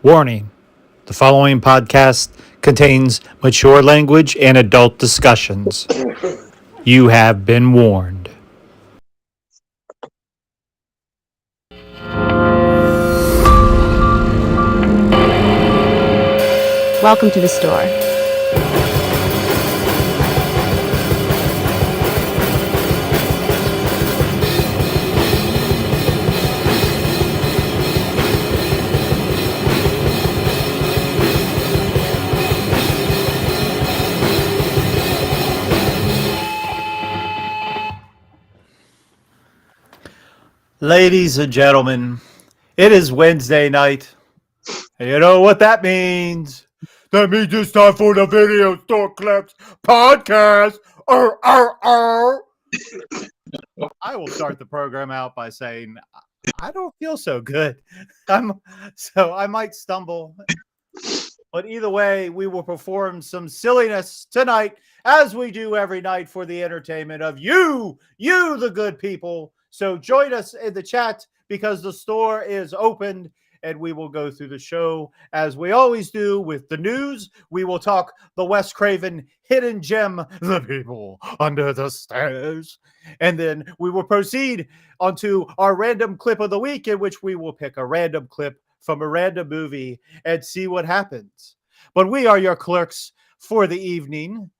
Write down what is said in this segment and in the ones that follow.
Warning: the following podcast contains mature language and adult discussions. You have been warned. Welcome to the store. Ladies and gentlemen, it is Wednesday night. And you know what that means? That means it's time for the Video Store Clerks Podcast. I will start the program out by saying I don't feel so good. I might stumble. But either way, we will perform some silliness tonight, as we do every night for the entertainment of you, the good people. So join us in the chat because the store is opened and we will go through the show as we always do with the news. We will talk the Wes Craven hidden gem, The People Under the Stairs. And then we will proceed onto our random clip of the week, in which we will pick a random clip from a random movie and see what happens. But we are your clerks for the evening.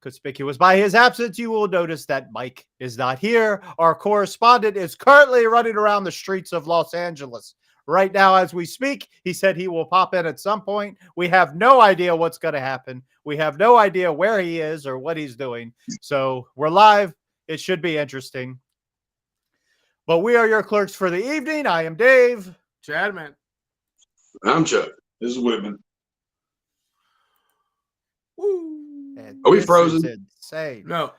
Conspicuous by his absence, you will notice that Mike is not here. Our correspondent is currently running around the streets of Los Angeles right now as we speak. He said he will pop in at some point. We have no idea what's going to happen. We have no idea where he is or what he's doing. So we're live. It should be interesting. But we are your clerks for the evening. I am Dave. Chadman. I'm Chuck. This is Whitman. Are we frozen? Insane. No.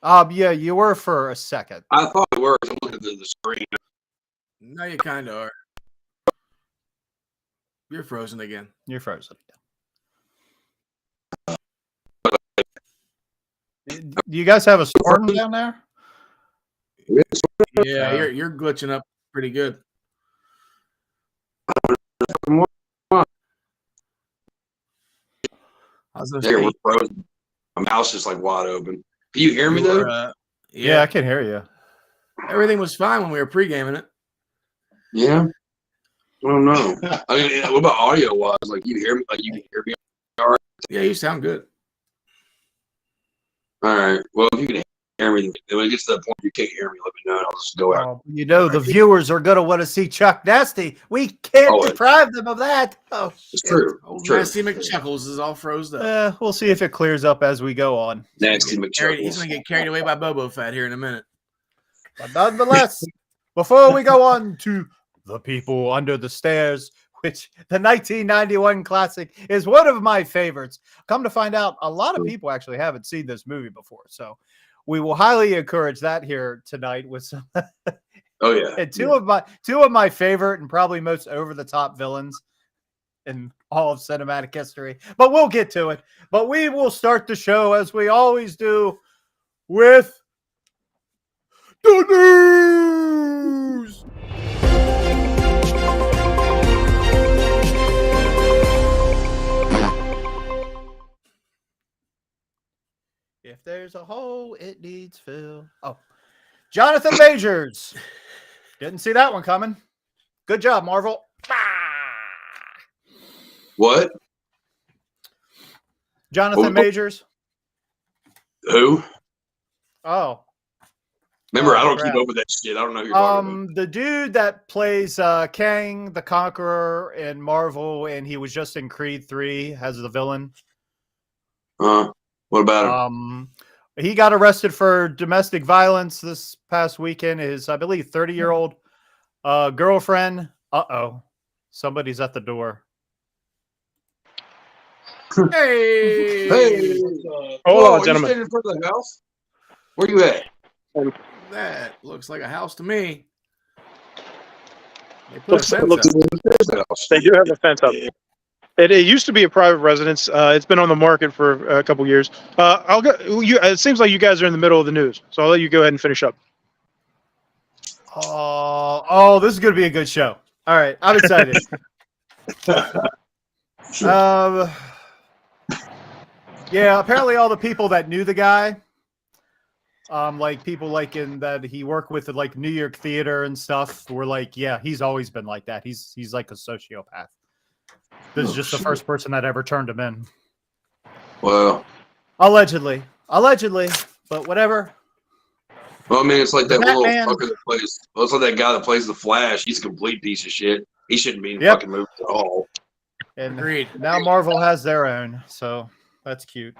Yeah, you were for a second. I thought it worked. I'm looking at the screen. No, you kind of are. You're frozen again. You're frozen. Do you guys have a storm down there? Yeah, you're glitching up pretty good. I was gonna say, We're frozen. My mouth's just like wide open. Can you hear me though? Yeah, I can hear you. Everything was fine when we were pre-gaming it. Yeah. I don't know. I mean, what about audio wise? Like you hear me? Like you can hear me? All right. Yeah, you sound good. All right. Well, if you can hear me, when it gets to that point you can't hear me, let me know and I'll just go out. You know, the viewers are going to want to see Chuck Nasty. We can't deprive them of that. Oh, it's true. Old Nasty McChuckles is all frozen up. We'll see if it clears up as we go on. Nasty McChuckles. He's going to get carried away by Bobo Fett here in a minute. But nonetheless, before we go on to The People Under the Stairs, which the 1991 classic is one of my favorites. Come to find out, a lot of people actually haven't seen this movie before. So we will highly encourage that here tonight with some. Oh yeah, and two of my favorite and probably most over the top villains in all of cinematic history. But we'll get to it. But we will start the show as we always do with the news. If there's a hole, it needs fill. Oh, Jonathan Majors. Didn't see that one coming. Good job, Marvel. What? Jonathan Majors. Who? Oh. Remember, I don't keep up with that shit. I don't know who you're talking about. The dude that plays Kang the Conqueror in Marvel, and he was just in Creed 3 as the villain. What about him? He got arrested for domestic violence this past weekend. His, I believe, 30-year-old girlfriend. Somebody's at the door. Hey! Hold on, gentlemen. Are you standing in front of the house? Where you at? That looks like a house to me. They do have a fence up. It used to be a private residence. It's been on the market for a couple years. I'll go. It seems like you guys are in the middle of the news, so I'll let you go ahead and finish up. Oh, this is going to be a good show. All right, I'm excited. Yeah, apparently all the people that knew the guy, like people like in that he worked with at like New York theater and stuff, were like, yeah, he's always been like that. He's like a sociopath. This is just the first person that ever turned him in. Well, allegedly, but whatever. Well, I mean, it's like that little Batman. fucker that plays. Well, it's like that guy that plays the Flash. He's a complete piece of shit. He shouldn't be in Yep. fucking movies at all. And Agreed. now Marvel has their own, so that's cute.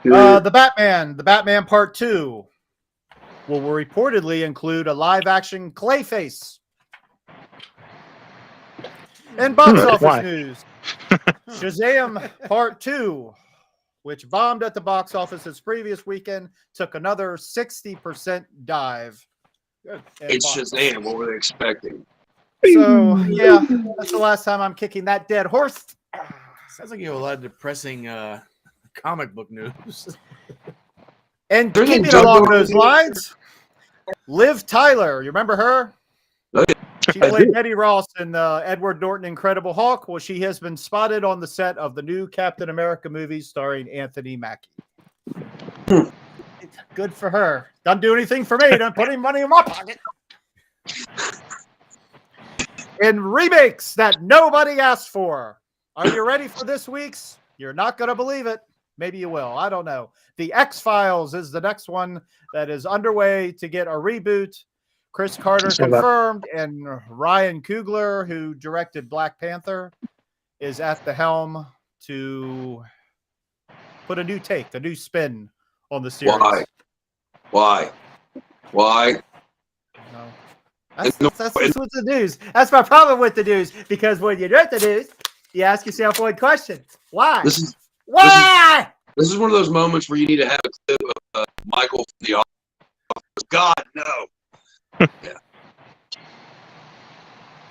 The Batman Part 2 will reportedly include a live-action Clayface. In box office news, Shazam Part 2, which bombed at the box office this previous weekend, took another 60% dive. It's Shazam. What were they expecting? So, yeah, that's the last time I'm kicking that dead horse. Sounds like you have a lot of depressing comic book news. And There's a keeping joke along going those on. lines, Liv Tyler, you remember her? Oh, She played Betty Ross in the Edward Norton Incredible Hulk. Well, she has been spotted on the set of the new Captain America movie starring Anthony Mackie. Good for her. Doesn't do anything for me. Don't put any money in my pocket. In remakes that nobody asked for. Are you ready for this week's? You're not going to believe it. Maybe you will. I don't know. The X-Files is the next one that is underway to get a reboot. Chris Carter confirmed, and Ryan Coogler, who directed Black Panther, is at the helm to put a new take, a new spin on the series. Why? No. That's what's the news. That's my problem with the news, because when you do the news, you ask yourself one question. Why? Why? This is one of those moments where you need to have a clip of Michael from The Office. God, no. Yeah.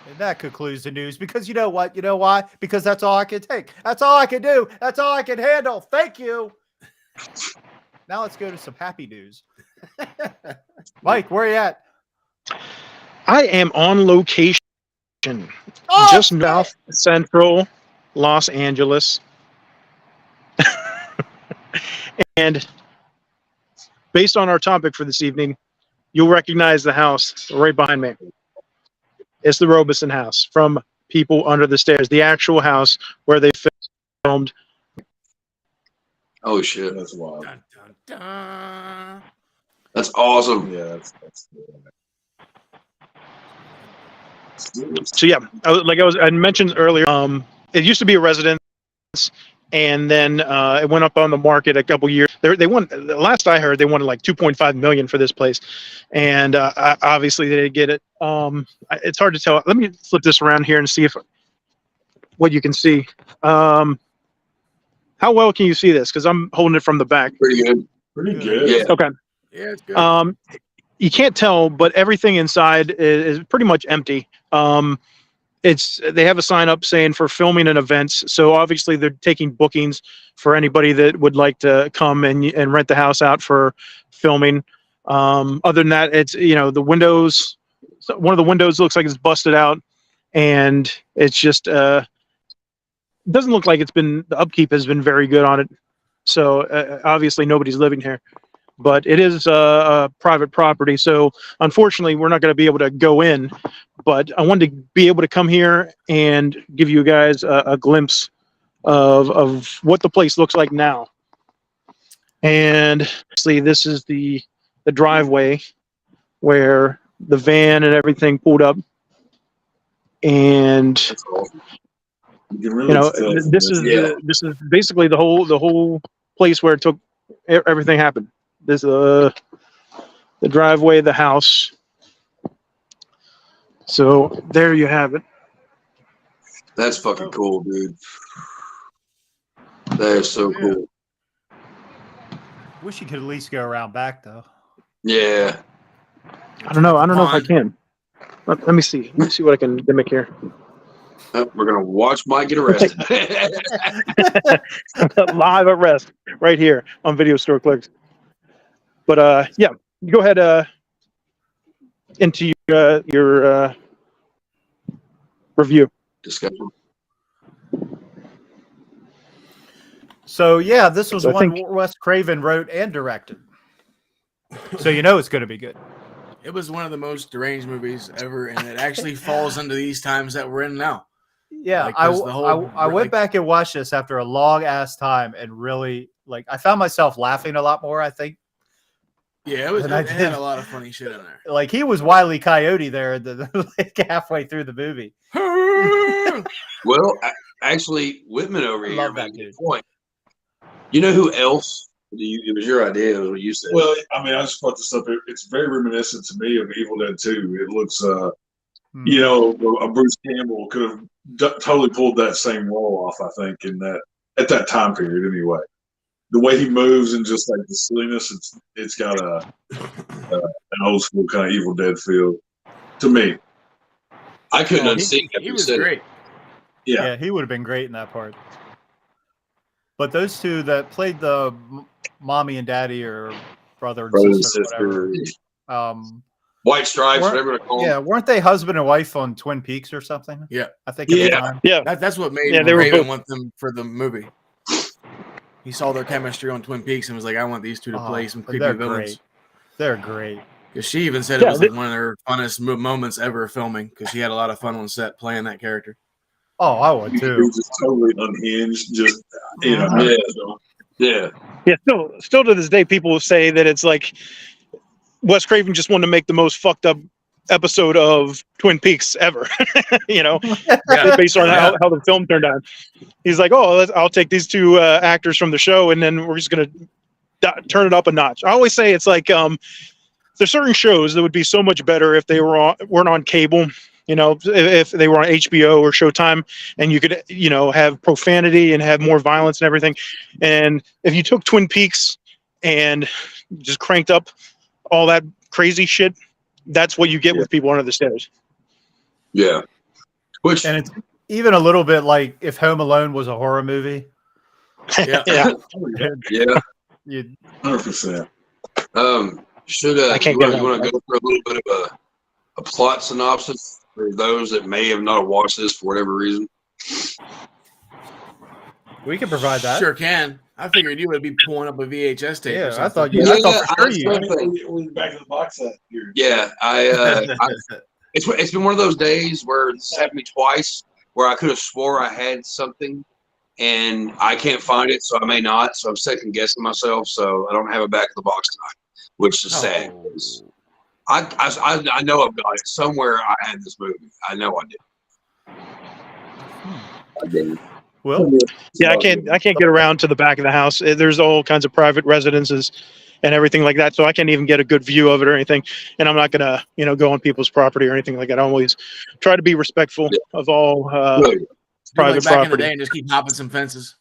And that concludes the news, because you know what? You know why? Because that's all I can take. That's all I can do. That's all I can handle. Thank you. Now let's go to some happy news. Mike, where are you at? I am on location, just south central Los Angeles. And based on our topic for this evening, you'll recognize the house right behind me. It's the Robeson house from People Under the Stairs, the actual house where they filmed. Oh shit, that's wild. Dun, dun, dun. That's awesome. Yeah, that's So yeah, I mentioned earlier, it used to be a residence, and then it went up on the market a couple years. They won. The last I heard, they wanted like $2.5 million for this place, and obviously they didn't get it. It's hard to tell. Let me flip this around here and see what you can see. How well can you see this? Because I'm holding it from the back. Pretty good. pretty good. Yeah. Okay. Yeah, it's good. You can't tell, but everything inside is pretty much empty. They have a sign up saying for filming and events. So obviously they're taking bookings for anybody that would like to come and rent the house out for filming. Other than that, it's, the windows, one of the windows looks like it's busted out, and it's just, doesn't look like the upkeep has been very good on it. So obviously nobody's living here. But it is a private property, so unfortunately we're not going to be able to go in. But I wanted to be able to come here and give you guys a glimpse of what the place looks like now. And see, this is the driveway where the van and everything pulled up. And That's awesome. You can really tell this is basically the whole place where everything happened. There's the driveway, the house. So there you have it. That's fucking cool, dude. That is so cool. Wish you could at least go around back, though. Yeah. I don't know if I can. Let me see. Let me see what I can mimic here. Oh, we're gonna watch Mike get arrested. Live arrest right here on Video Store Clerks. But yeah, go ahead into your review. Discussion. So yeah, this was I one think- Wes Craven wrote and directed. So you know it's going to be good. It was one of the most deranged movies ever, and it actually falls into these times that we're in now. Yeah, Like, 'cause the whole, I went like- back and watched this after a long ass time and really like I found myself laughing a lot more. I think Yeah, it And I had did. a lot of funny shit in there. like he was Wile E. Coyote there like halfway through the movie. Well, actually, Whitman over I here love made that a good dude. point. You know who else? It was your idea. It was what you said. Well, I mean, I just brought this up. It's very reminiscent to me of Evil Dead 2. It looks, Hmm. you know, a Bruce Campbell could have totally pulled that same role off, I think, at that time period anyway. The way he moves and just like the silliness, it's got an old school kind of Evil Dead feel to me. I couldn't Oh, unsee it. he was great. Yeah, he would have been great in that part. But those two that played the mommy and daddy or brother and Brother and sister, or sister, whatever. White Stripes, Weren't- whatever they call them. Yeah, weren't they husband and wife on Twin Peaks or something? Yeah. I think at the Yeah. time. Yeah. That's what made Yeah, they were Raven both- want them for the movie. He saw their chemistry on Twin Peaks and was like, I want these two to Oh, play some but creepy they're villains. great. They're great. Because she even said Yeah, it was like one of her funnest moments ever filming because she had a lot of fun on set playing that character. Oh, I would He too. was just totally unhinged, just, you know. Uh-huh. Yeah. Yeah, still to this day, people will say that it's like Wes Craven just wanted to make the most fucked up episode of Twin Peaks ever. You know, Yeah. based on how the film turned out. He's like, oh, I'll take these two actors from the show, and then we're just gonna turn it up a notch. I always say it's like there's certain shows that would be so much better if they weren't on cable. You know, if they were on HBO or Showtime, and you could, you know, have profanity and have more violence and everything. And if you took Twin Peaks and just cranked up all that crazy shit, that's what you get with people under the stairs. Yeah. Which, And it's even a little bit like if Home Alone was a horror movie. Yeah. Yeah. yeah. You'd 100%. Should I can't you get want around to go for a little bit of a plot synopsis for those that may have not watched this for whatever reason? we could provide that. Sure can. I figured you would be pulling up a VHS tape. or Yeah, I something. thought you. I thought for sure you. We're back to the box set here. Yeah, it's been one of those days where this happened to me twice, where I could have swore I had something, and I can't find it, so I may not. So I'm second guessing myself. So I don't have it back in the box tonight, which is sad. Oh. 'Cause I know I've got it somewhere. I had this movie. I know I did. I did. Well, Yeah, I can't get around to the back of the house. There's all kinds of private residences and everything like that, so I can't even get a good view of it or anything. And I'm not gonna, you know, go on people's property or anything like that. I always try to be respectful of all Really? Do private like back in the property. day and just keep hopping some fences.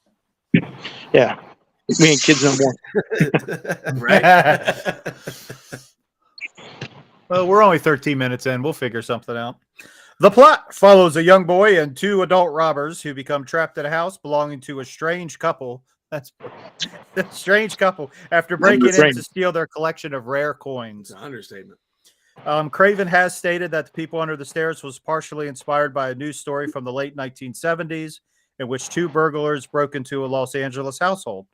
Yeah, we ain't kids no more. Right? well, we're only 13 minutes in. We'll figure something out. The plot follows a young boy and two adult robbers who become trapped at a house belonging to a strange couple. That's a strange couple after breaking in Strange. to steal their collection of rare It's coins. an understatement. Craven has stated that The People Under the Stairs was partially inspired by a news story from the late 1970s in which two burglars broke into a Los Angeles household,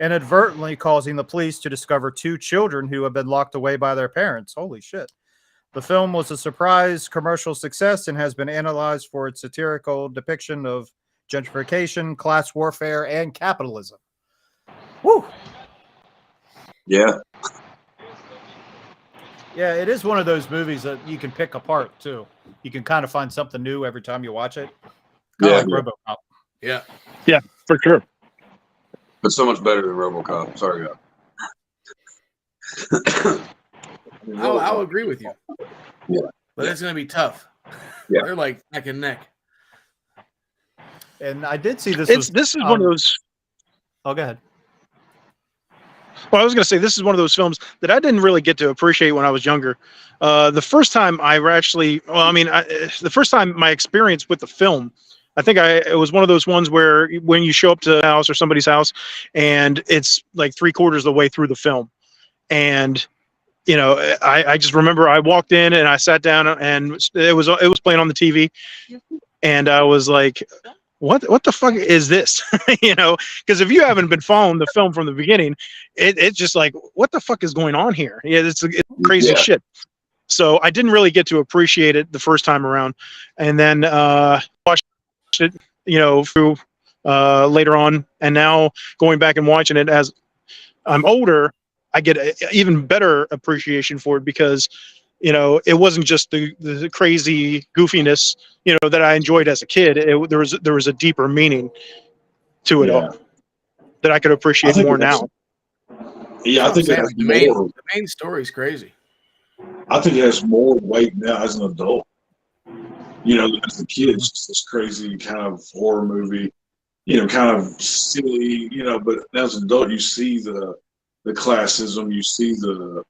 inadvertently causing the police to discover two children who have been locked away by their parents. Holy shit. The film was a surprise commercial success and has been analyzed for its satirical depiction of gentrification, class warfare, and capitalism. Woo! Yeah. Yeah, it is one of those movies that you can pick apart too. You can kind of find something new every time you watch it. Kind of like RoboCop. Yeah. For sure. But so much better than RoboCop. Sorry, guys. I'll agree with you. Yeah. But it's going to be tough. Yeah. They're like neck and neck. And I did see this. This is one of those. Oh, go ahead. Well, I was going to say this is one of those films that I didn't really get to appreciate when I was younger. The first time the first time my experience with the film, I think it was one of those ones where when you show up to a house or somebody's house and it's like 3/4 of the way through the film. And, you know, I just remember I walked in and I sat down and it was playing on the TV. And I was like, what the fuck is this? Because if you haven't been following the film from the beginning, it's just like, what the fuck is going on here? Yeah, it's crazy shit. So I didn't really get to appreciate it the first time around, and then watched it, through later on, and now going back and watching it as I'm older, I get an even better appreciation for it because, it wasn't just the crazy goofiness, that I enjoyed as a kid. There was a deeper meaning to it all that I could appreciate more now. Yeah, I think it has the main story's crazy. I think it has more weight now as an adult. As a kid, it's just this crazy kind of horror movie, kind of silly, but as an adult, you see the classism, you see the,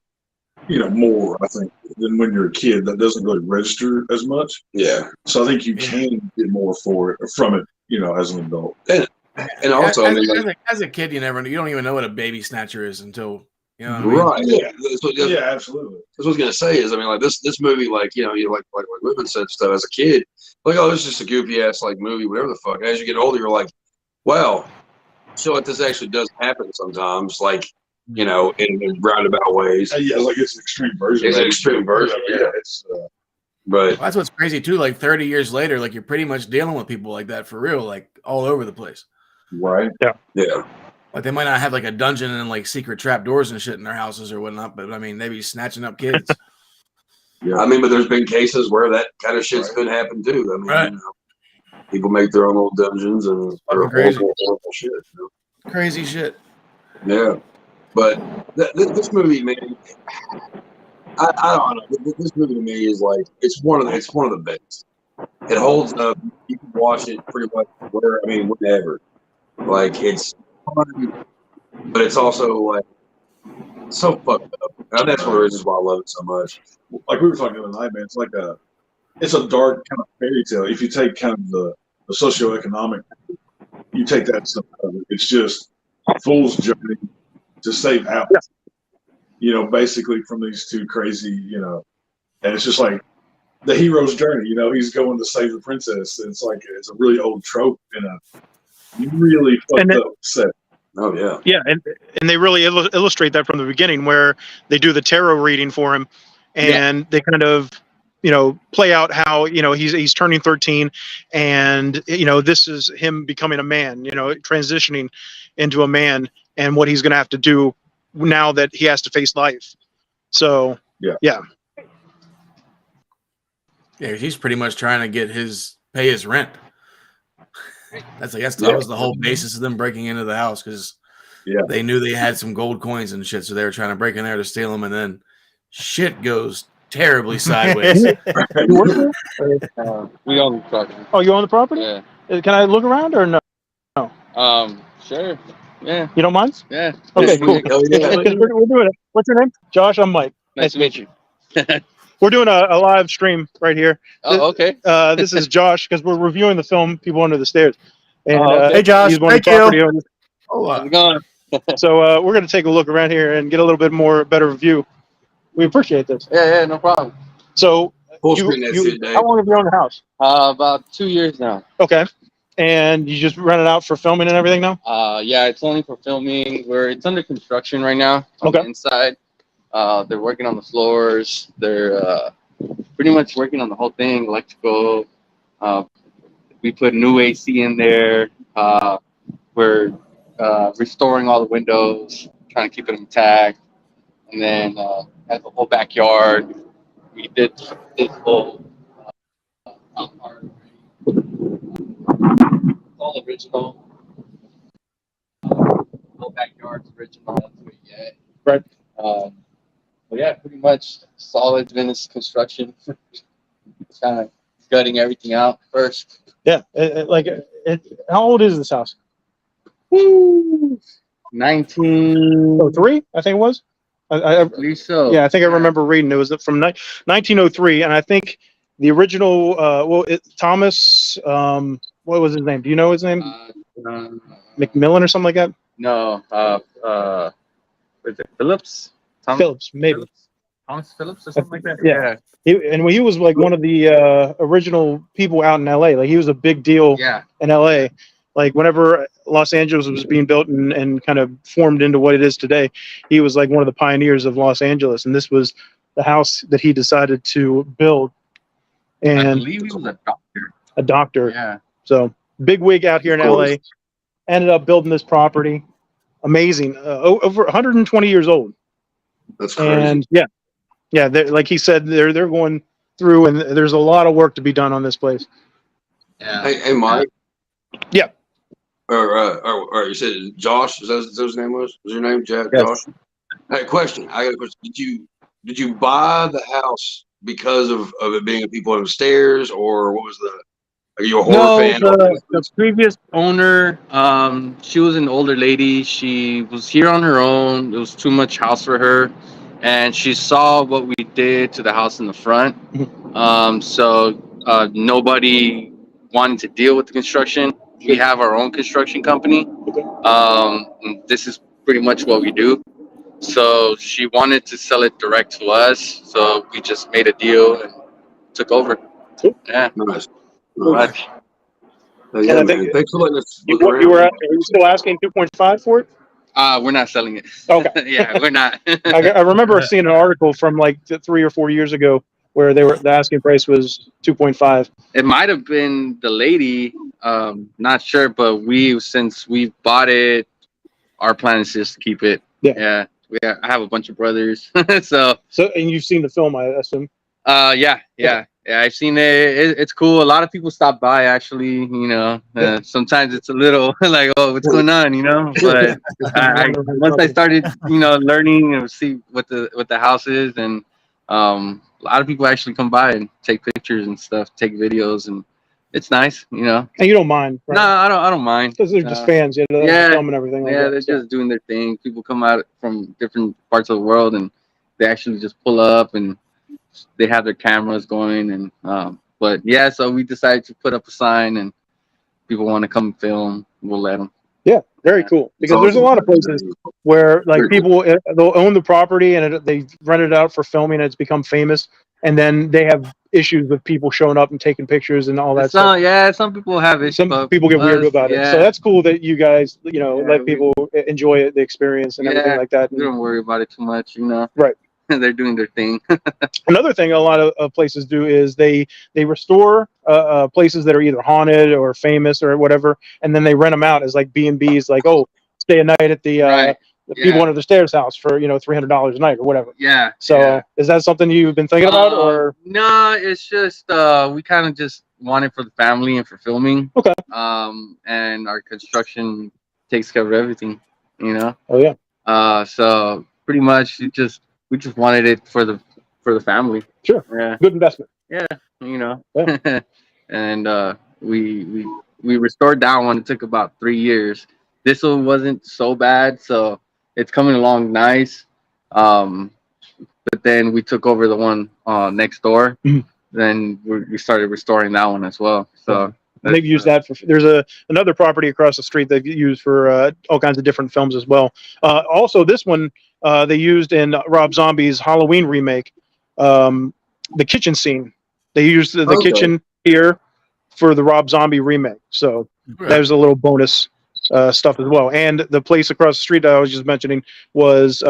more, I think, than when you're a kid. That doesn't really register as much. Yeah. So I think you can get more from it, as an adult. And also, as a kid, you don't even know what a baby snatcher is until, right. Yeah. Yeah, absolutely. That's what I was gonna say is, this movie, like women said stuff as a kid, like, oh, it's just a goofy ass like movie, whatever the fuck. As you get older, you're like, wow, so like this actually does happen sometimes, like, in roundabout ways. Yeah, like it's an extreme version. It's an extreme version. Yeah. It's. But that's what's crazy too. Like 30 years later, like you're pretty much dealing with people like that for real, like all over the place. Right. Yeah. Like they might not have like a dungeon and like secret trap doors and shit in their houses or whatnot, but they be snatching up kids. Yeah. But there's been cases where that kind of shit's been happened too. People make their own little dungeons and crazy. Horrible shit. Crazy shit. Yeah. But this movie, man, I don't know. This movie to me is like it's one of the best. It holds up. You can watch it pretty much whenever. Like it's fun, but it's also like so fucked up. And that's one of the reasons why I love it so much. Like we were talking the other night, man. It's a dark kind of fairy tale. If you take kind of the socioeconomic, you take that stuff out of it. It's just a fool's journey to save Alice. Basically from these two crazy, and it's just like the hero's journey. He's going to save the princess. It's like it's a really old trope in a really fucked up set. Oh yeah, yeah, and they really illustrate that from the beginning, where they do the tarot reading for him, and they kind of play out how he's turning 13, and this is him becoming a man, transitioning into a man, and what he's going to have to do now that he has to face life. So yeah, he's pretty much trying to pay his rent. That was the whole basis of them breaking into the house, because they knew they had some gold coins and shit, so they were trying to break in there to steal them, and then shit goes terribly sideways. We own the property. Oh, you own the property? Yeah. Can I look around or no? Sure. Yeah. You don't mind? Yeah. Okay, cool. Yeah. We're doing it. What's your name? Josh. I'm Mike. Nice to meet you. We're doing a live stream right here. Oh, okay. This is Josh, because we're reviewing the film People Under the Stairs. And, hey, Josh. he's one of the Thank property you. owners. How's it going? So we're going to take a look around here and get a little bit better view. We appreciate this. Yeah, no problem. So, Full screen that shit, Dave. how long have you owned the house? About 2 years now. Okay. And you just rent it out for filming and everything now? Yeah, it's only for filming. It's under construction right now on the inside. They're working on the floors. They're pretty much working on the whole thing, electrical. We put new AC in there. We're restoring all the windows, trying to keep it intact. And then has the whole backyard. We did this whole part. It's all original. Whole backyard's original. That's what you get. Right. But yeah, pretty much solid Venice construction. It's kind of gutting everything out first. Yeah. How old is this house? 1903, I think it was. I believe so. Yeah, I think I remember reading it was from 1903, and I think the original. Thomas. What was his name? Do you know his name? McMillan or something like that? No. Was it Phillips? Phillips, maybe. Phillips? Thomas Phillips or something like that. Yeah. He was like one of the original people out in LA. Like he was a big deal in LA. Like whenever Los Angeles was being built and kind of formed into what it is today, he was like one of the pioneers of Los Angeles. And this was the house that he decided to build. And I believe he was a doctor. A doctor. Yeah. So big wig out here in LA. Ended up building this property. Amazing. Over 120 years old. That's crazy. And yeah, like he said, they're going through, and there's a lot of work to be done on this place. Yeah. Hey, Mike. Yeah. Or you said Josh? Is that his name was? Was your name Jack? Yes. Josh? Hey, question. I got a question. Did you buy the house because of it being people on the stairs, or what was the? Are you a horror fan? The previous owner, she was an older lady. She was here on her own. It was too much house for her, and she saw what we did to the house in the front. So nobody wanted to deal with the construction. We have our own construction company. And this is pretty much what we do. So she wanted to sell it direct to us. So we just made a deal and took over. Yeah. Nice. Much. Yeah, man. Thanks for letting us. Are you still asking 2.5 for it? We're not selling it. Okay. Yeah, we're not. I remember seeing an article from like 3 or 4 years ago where the asking price was 2.5. It might have been the lady. Not sure, but since we bought it, our plan is just to keep it. Yeah. I have a bunch of brothers, so and you've seen the film, I assume. Yeah, I've seen it. It's cool. A lot of people stop by, actually. You know, sometimes it's a little like, oh, what's going on? You know, but once I started, learning and see what the house is, and a lot of people actually come by and take pictures and stuff, take videos, and it's nice. You know. And you don't mind? Right? No, I don't mind. Because they're just fans, film and everything. Yeah, they're just doing their thing. People come out from different parts of the world, and they actually just pull up and they have their cameras going, and but yeah, so we decided to put up a sign, and people want to come film, we'll let them. Yeah, very cool. Because there's a lot of places where like people they'll own the property and they rent it out for filming, and it's become famous, and then they have issues with people showing up and taking pictures and all that stuff. Yeah, some people have issues. Some people get weird about it. So that's cool that you guys, let people enjoy the experience and everything like that. We don't worry about it too much, Right. They're doing their thing. Another thing a lot of places do is they restore places that are either haunted or famous or whatever, and then they rent them out as like B&Bs, like, oh, stay a night at the people under the stairs house for $300 a night or whatever. Yeah. So is that something you've been thinking about, or? No, it's just we kind of just want it for the family and for filming. Okay. And our construction takes care of everything, Oh yeah. So pretty much we just wanted it for the family. Sure. Yeah. Good investment. Yeah. Yeah. And we restored that one. It took about 3 years. This one wasn't so bad, so it's coming along nice. But then we took over the one next door. Mm-hmm. Then we started restoring that one as well. So and they've used that for. There's another property across the street they've used for all kinds of different films as well. Also, this one they used in Rob Zombie's Halloween remake. The kitchen scene. They used the kitchen here for the Rob Zombie remake. So that was a little bonus stuff as well. And the place across the street that I was just mentioning was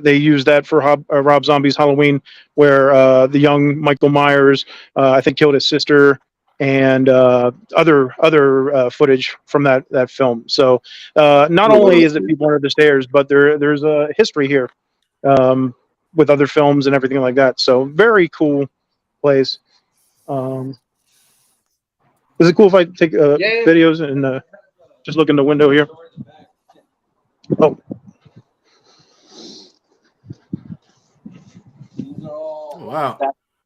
they used that for Rob Zombie's Halloween, where the young Michael Myers, I think, killed his sister, and other footage from that film. So not only is it people under the stairs, but there's a history here with other films and everything like that. So very cool place. Is it cool if I take videos and just look in the window here? Oh. Wow.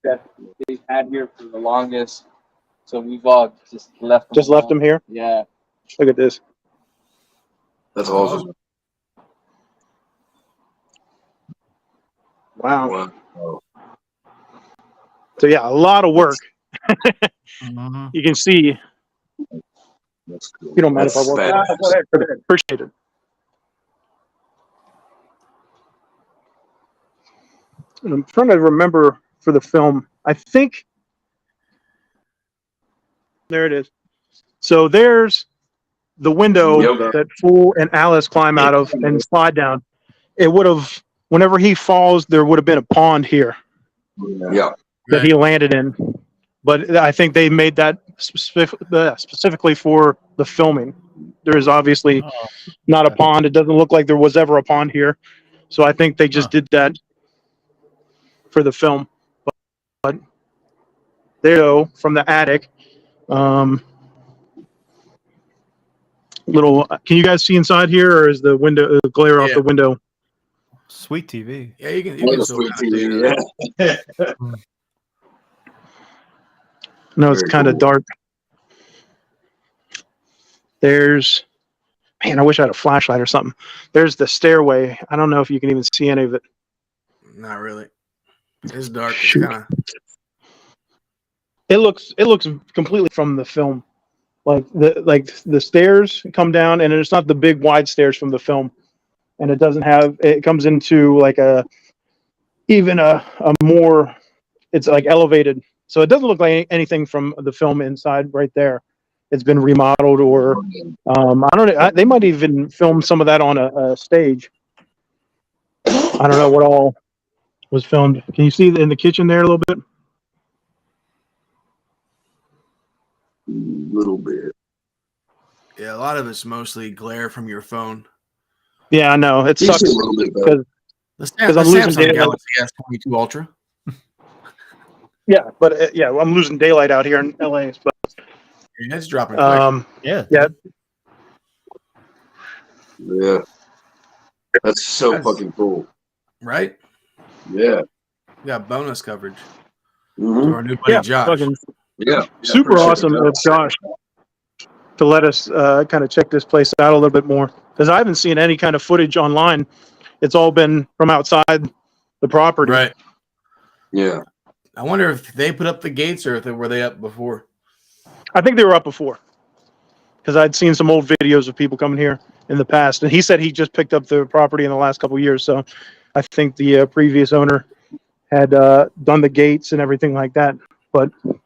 That they've had here for the longest. So we've all just left them. Just left them here? Yeah. Look at this. That's awesome. Wow. So yeah, a lot of work. You can see. That's cool. You don't mind if I walk out? Appreciate it. And I'm trying to remember for the film. I think there it is. So there's the window Yep. that Fool and Alice climb out of and slide down. It would have, whenever he falls, there would have been a pond here Yeah. that he landed in. But I think they made that specifically for the filming. There is obviously not a pond. It doesn't look like there was ever a pond here. So I think they just did that for the film. But there you go, from the attic. Little. Can you guys see inside here, or is the window glare off the window? Sweet TV. Yeah, you can Sweet TV, yeah. No, it's Very kind of cool. dark. There's, man, I wish I had a flashlight or something. There's the stairway. I don't know if you can even see any of it. Not really. It's dark. It's Shoot. kinda... It looks completely from the film. Like the stairs come down, and it's not the big wide stairs from the film, and it doesn't have. It comes into like a more. It's like elevated, so it doesn't look like anything from the film inside right there. It's been remodeled, or I don't know. They might even film some of that on a stage. I don't know what all was filmed. Can you see in the kitchen there a little bit? A little bit. Yeah, a lot of it's mostly glare from your phone. Yeah, I know. It You sucks see a little bit better. The I'm losing Samsung daylight. Galaxy S22 Ultra. Yeah, but yeah, I'm losing daylight out here in LA. But Your head's dropping quick. Yeah. Yeah. That's so fucking cool. Right? Yeah. We got bonus coverage. Mhm. To our new buddy yeah, Josh. fucking Yeah. super appreciate awesome it, of Josh to let us kind of check this place out a little bit more, because I haven't seen any kind of footage online. It's all been from outside the property. Right. Yeah. I wonder if they put up the gates or if were they up before. I think they were up before, because I'd seen some old videos of people coming here in the past, and he said he just picked up the property in the last couple of years. So I think the previous owner had done the gates and everything like that. But man,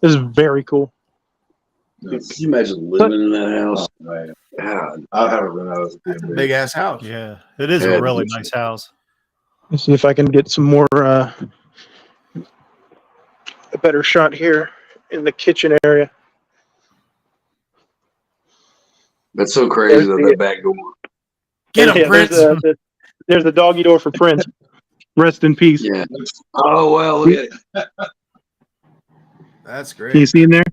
this is very cool. Can you imagine living in that house? Man, God. I haven't been out of That's a the big ass house. Yeah. It is Yeah, a really it's- nice house. Let's see if I can get some more a better shot here in the kitchen area. That's so crazy though, that back door. Get him, Yeah, Prince. there's the doggy door for Prince. Rest in peace. Yeah. Oh well, look at it. That's Can you great. see in there?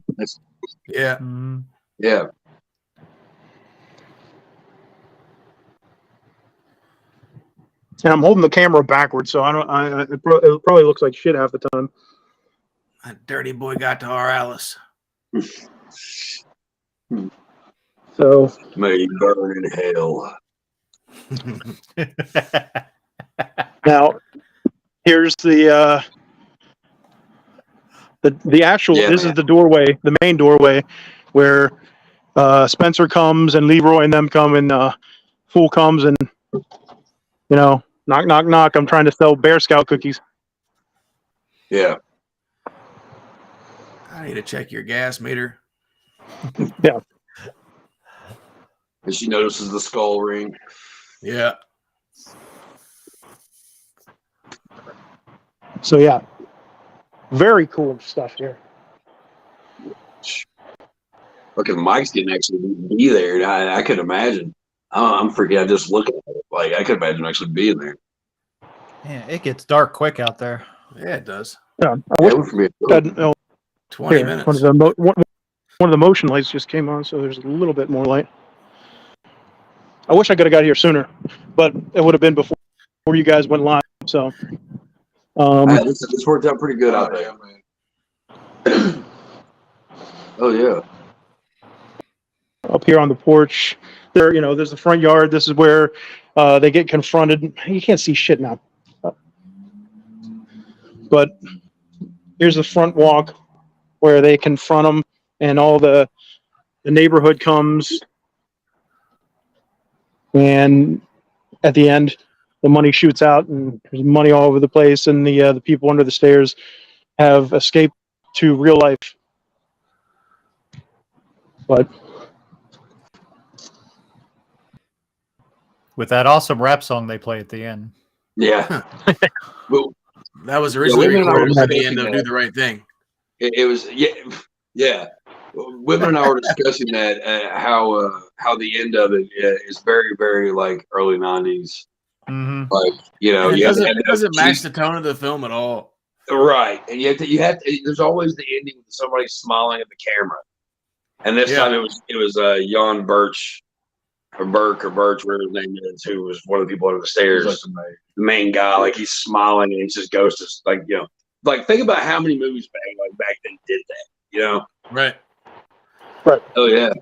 Yeah. Mm. Yeah. And I'm holding the camera backwards, so it probably looks like shit half the time. That dirty boy got to our Alice. So May you burn in hell. now here's the actual. Yeah, this man. is the doorway, the main doorway, where Spencer comes and Leroy and them come, and Fool comes and knock knock knock. I'm trying to sell Bear Scout cookies. Yeah. I need to check your gas meter. And she notices the skull ring. Yeah. So yeah, very cool stuff here. Fucking Mike's didn't actually be there. And I could imagine. I'm freaking out just looking at it. Like I could imagine actually being there. Yeah, it gets dark quick out there. Yeah, it does. Yeah, I Yeah, wish it would be God, 20 here, minutes. one of the motion lights just came on, so there's a little bit more light. I wish I could have got here sooner, but it would have been before you guys went live. So, this worked out pretty good out there. man. Oh yeah. up here on the porch, there's the front yard. This is where they get confronted. You can't see shit now, but here's the front walk where they confront them, and all the neighborhood comes. And at the end, the money shoots out and there's money all over the place, and the people under the stairs have escaped to real life. But with that awesome rap song they play at the end. Yeah. Well, that was originally recorded at the end of Do the Right Thing. It was, yeah. Women and I were discussing that, how the end of it is very, very like early 90s. Mm-hmm. Like, you know, it doesn't match the tone of the film at all. Right. And you have to, there's always the ending with somebody smiling at the camera. And this time it was Jan Birch or Burke or Birch, whatever his name is, who was one of the people under the stairs. Like the main guy, like he's smiling and he just goes to, like, you know, like think about how many movies back then did that, you know? Right. Oh yeah.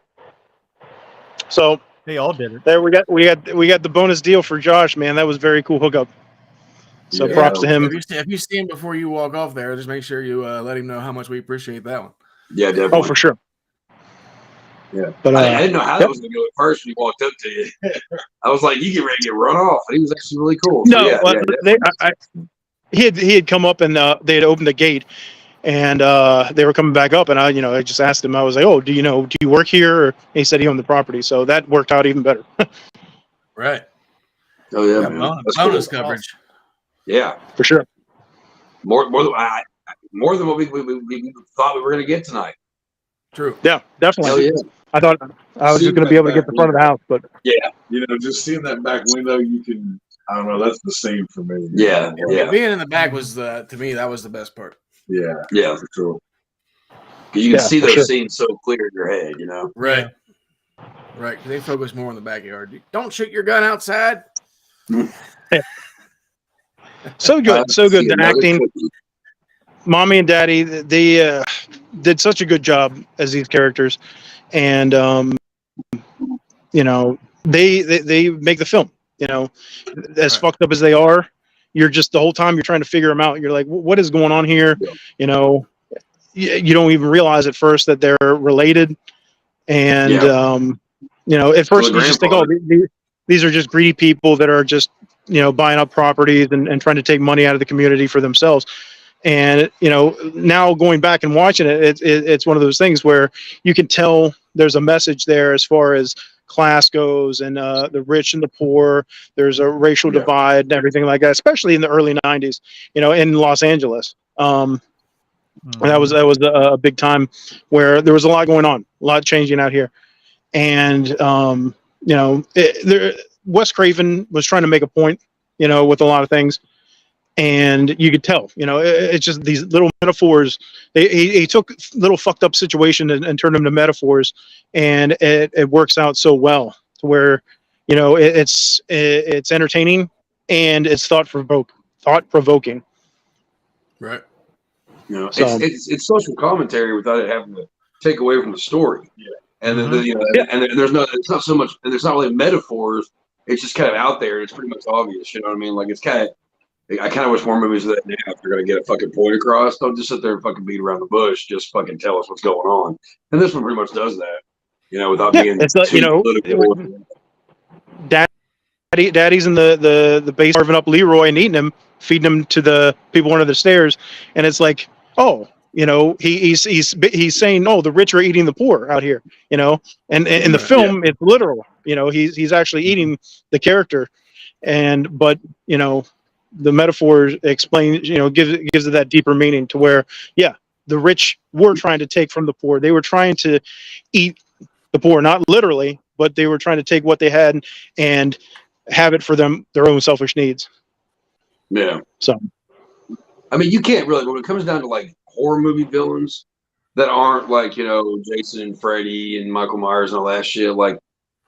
So they all did it. There we got the bonus deal for Josh, man. That was very cool hookup. So props to him. If you see him before you walk off there, just make sure you let him know how much we appreciate that one. Yeah, definitely. Oh, for sure. Yeah, but I didn't know how that was going to go at first when he walked up to you. I was like, "You get ready to get run off," and he was actually really cool. So, he had come up and they had opened the gate, and they were coming back up, and I just asked him. I was like, "Oh, do you work here?" And he said he owned the property, so that worked out even better. Right. Oh yeah, man. Bonus coverage. Yeah, for sure. More than what we thought we were going to get tonight. True. Yeah, definitely. Hell yeah. I thought I was just going to be able to get the front of the house, but yeah, just seeing that back window, you can. I don't know. That's the same for me. Yeah. Being in the back was to me that was the best part. Yeah, for sure. You can see those scenes so clear in your head, you know. Right. Right. They focus more on the backyard. Don't shoot your gun outside. So good, The acting. Mommy and Daddy, they did such a good job as these characters, and they make the film. As fucked up as they are, you're just the whole time you're trying to figure them out. You're like, what is going on here? Yeah. You don't even realize at first that they're related, and at first you just think, oh, these are just greedy people that are just buying up properties and trying to take money out of the community for themselves. And now going back and watching it's one of those things where you can tell there's a message there as far as class goes, and the rich and the poor. There's a racial divide and everything like that, especially in the early 90s, in Los Angeles. That was a big time where there was a lot going on, a lot changing out here. And Wes Craven was trying to make a point, with a lot of things. And you could tell, it's just these little metaphors. He took little fucked up situations and turned them to metaphors, and it works out so well to where, it's entertaining and it's thought provoking. Right. It's social commentary without it having to take away from the story. Yeah. And then it's not so much, and there's not really metaphors. It's just kind of out there. It's pretty much obvious. You know what I mean? Like I kind of wish more movies of that now. If you're going to get a fucking point across, don't just sit there and fucking beat around the bush. Just fucking tell us what's going on. And this one pretty much does that, without being it's not, political. Daddy's in the base carving up Leroy and eating him, feeding him to the people under the stairs, and it's like, oh, he's saying, no, the rich are eating the poor out here, and in the film it's literal. He's actually eating the character, but the metaphor explains, gives it that deeper meaning to where, the rich were trying to take from the poor. They were trying to eat the poor, not literally, but they were trying to take what they had and have it for their own selfish needs. Yeah. So, I mean, you can't really, when it comes down to like horror movie villains that aren't like, Jason and Freddy and Michael Myers and all that shit, like,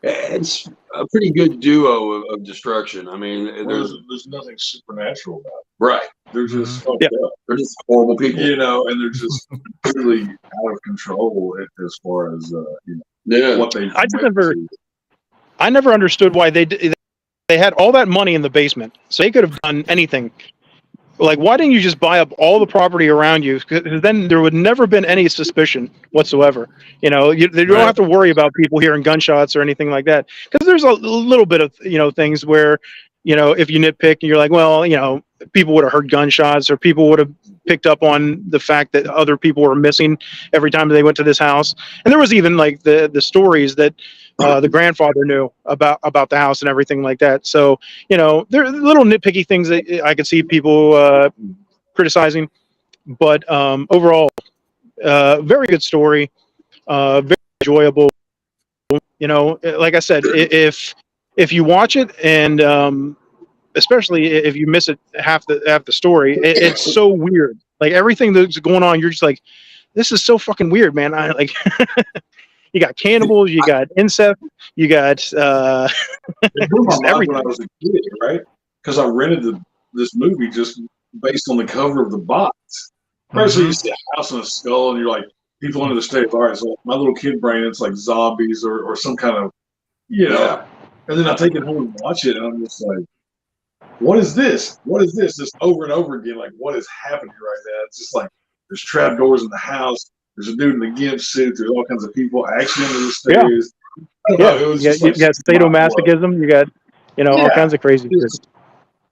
it's a pretty good duo of destruction. I mean, there's nothing supernatural about it. Right. They're just fucked up. They're just horrible people. And they're just really out of control as far as what they. I never understood why they had all that money in the basement, so they could have done anything. Like, why didn't you just buy up all the property around you? Because then there would never been any suspicion whatsoever. They don't have to worry about people hearing gunshots or anything like that. Because there's a little bit of things where if you nitpick and you're like, well, people would have heard gunshots, or people would have picked up on the fact that other people were missing every time they went to this house. And there was even like the stories that the grandfather knew about the house and everything like that. So, there are little nitpicky things that I could see people criticizing, but overall, very good story, very enjoyable. Like I said, if you watch it, and especially if you miss it half the story, it's so weird. Like everything that's going on, you're just like, this is so fucking weird, man. I like. You got cannibals, you got incest, you got it blew my mind everything. when I was a kid, right? Because I rented this movie just based on the cover of the box. Right, so you see a house and a skull, and you're like, people under the state. All right, so my little kid brain, it's like zombies or some kind of, And then I take it home and watch it, and I'm just like, what is this? What is this? Just over and over again, like, what is happening right now? It's just like, there's trapdoors in the house. There's a dude in the gimp suit. There's all kinds of people action under the stairs. Yeah, you got sadomasochism. You got, all kinds of crazy shit.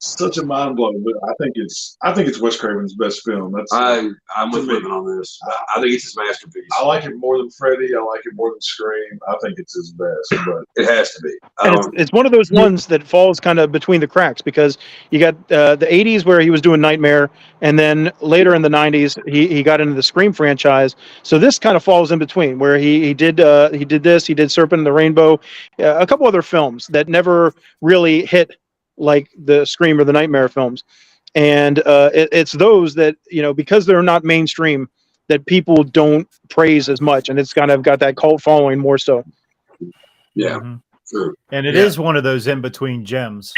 Such a mind blowing, but I think it's Wes Craven's best film. I'm with Living on this. I think it's his masterpiece. I like it more than Freddy. I like it more than Scream. I think it's his best, but it has to be. And it's one of those ones that falls kind of between the cracks, because you got the 80s where he was doing Nightmare, and then later in the 90s he got into the Scream franchise. So this kind of falls in between, where he did this, he did Serpent and the Rainbow, a couple other films that never really hit like the Scream or the Nightmare films. And it's those that, because they're not mainstream, that people don't praise as much, and it's kind of got that cult following more so. Yeah. True. And it is one of those in-between gems.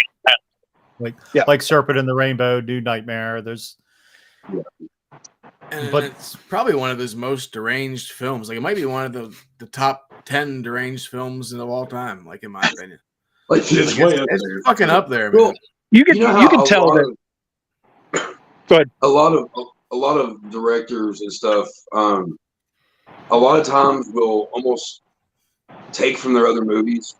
Like Serpent and the Rainbow, New Nightmare. There's but it's probably one of his most deranged films. Like, it might be one of the top 10 deranged films of all time, like, in my opinion. Like, it's fucking up there, man. Well, you can tell that. Go ahead. A lot of directors and stuff, a lot of times will almost take from their other movies,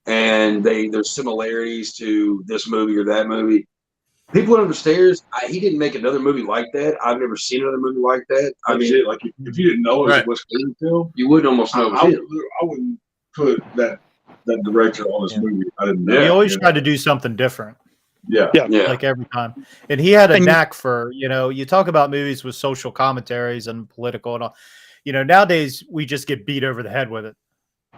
and there's similarities to this movie or that movie. People Under the Stairs, he didn't make another movie like that. I've never seen another movie like that. I mean, like if you didn't know it was a Wes Craven film, you wouldn't almost know it was him. I wouldn't put that director on this movie. I didn't know. He always tried to do something different. Yeah. Like every time. And he had a knack for, you talk about movies with social commentaries and political and all. Nowadays we just get beat over the head with it.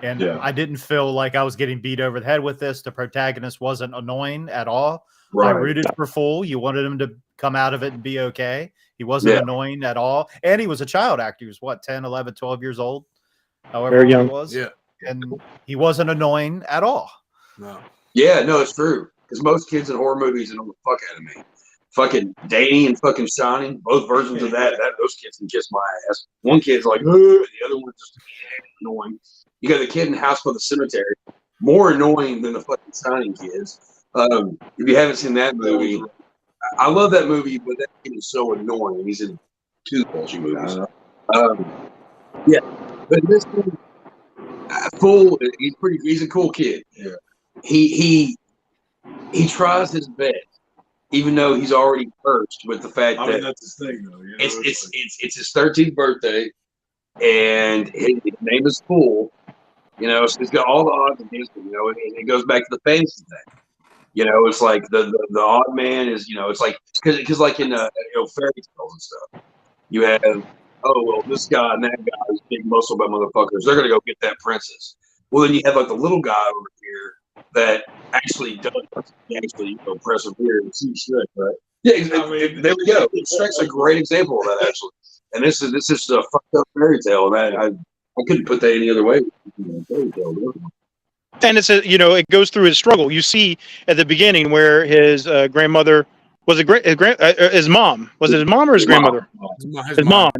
And I didn't feel like I was getting beat over the head with this. The protagonist wasn't annoying at all. Right. I rooted for Fool. You wanted him to come out of it and be okay. He wasn't annoying at all. And he was a child actor. He was 10, 11, 12 years old. However Very young. he was. Yeah. And he wasn't annoying at all. No. Yeah, no, it's true. Because most kids in horror movies annoy the fuck out of me. Fucking Danny and fucking Shining, both versions of that those kids can kiss my ass. One kid's like, and the other one's just annoying. You got the kid in House by the Cemetery, more annoying than the fucking Shining kids. If you haven't seen that movie, I love that movie, but that kid is so annoying. He's in 2 bullshit movies. But this one, Fool, he's a cool kid. Yeah. He tries his best, even though he's already cursed with the fact that that's his thing, though. It's his 13th birthday, and his name is Fool. So he's got all the odds against him. And it goes back to the fantasy thing. It's like the odd man is. It's like because like in fairy tales and stuff, you have this guy and that guy is big muscle by motherfuckers. They're gonna go get that princess. Well, then you have like the little guy over here that actually does persevere and see Shrek, right? Yeah, there we go. Shrek's a great example of that, actually. And this is just a fucked up fairy tale, and I couldn't put that any other way. And it's it goes through his struggle. You see at the beginning where his grandmother was his mom. Was it his mom or his grandmother? His mom.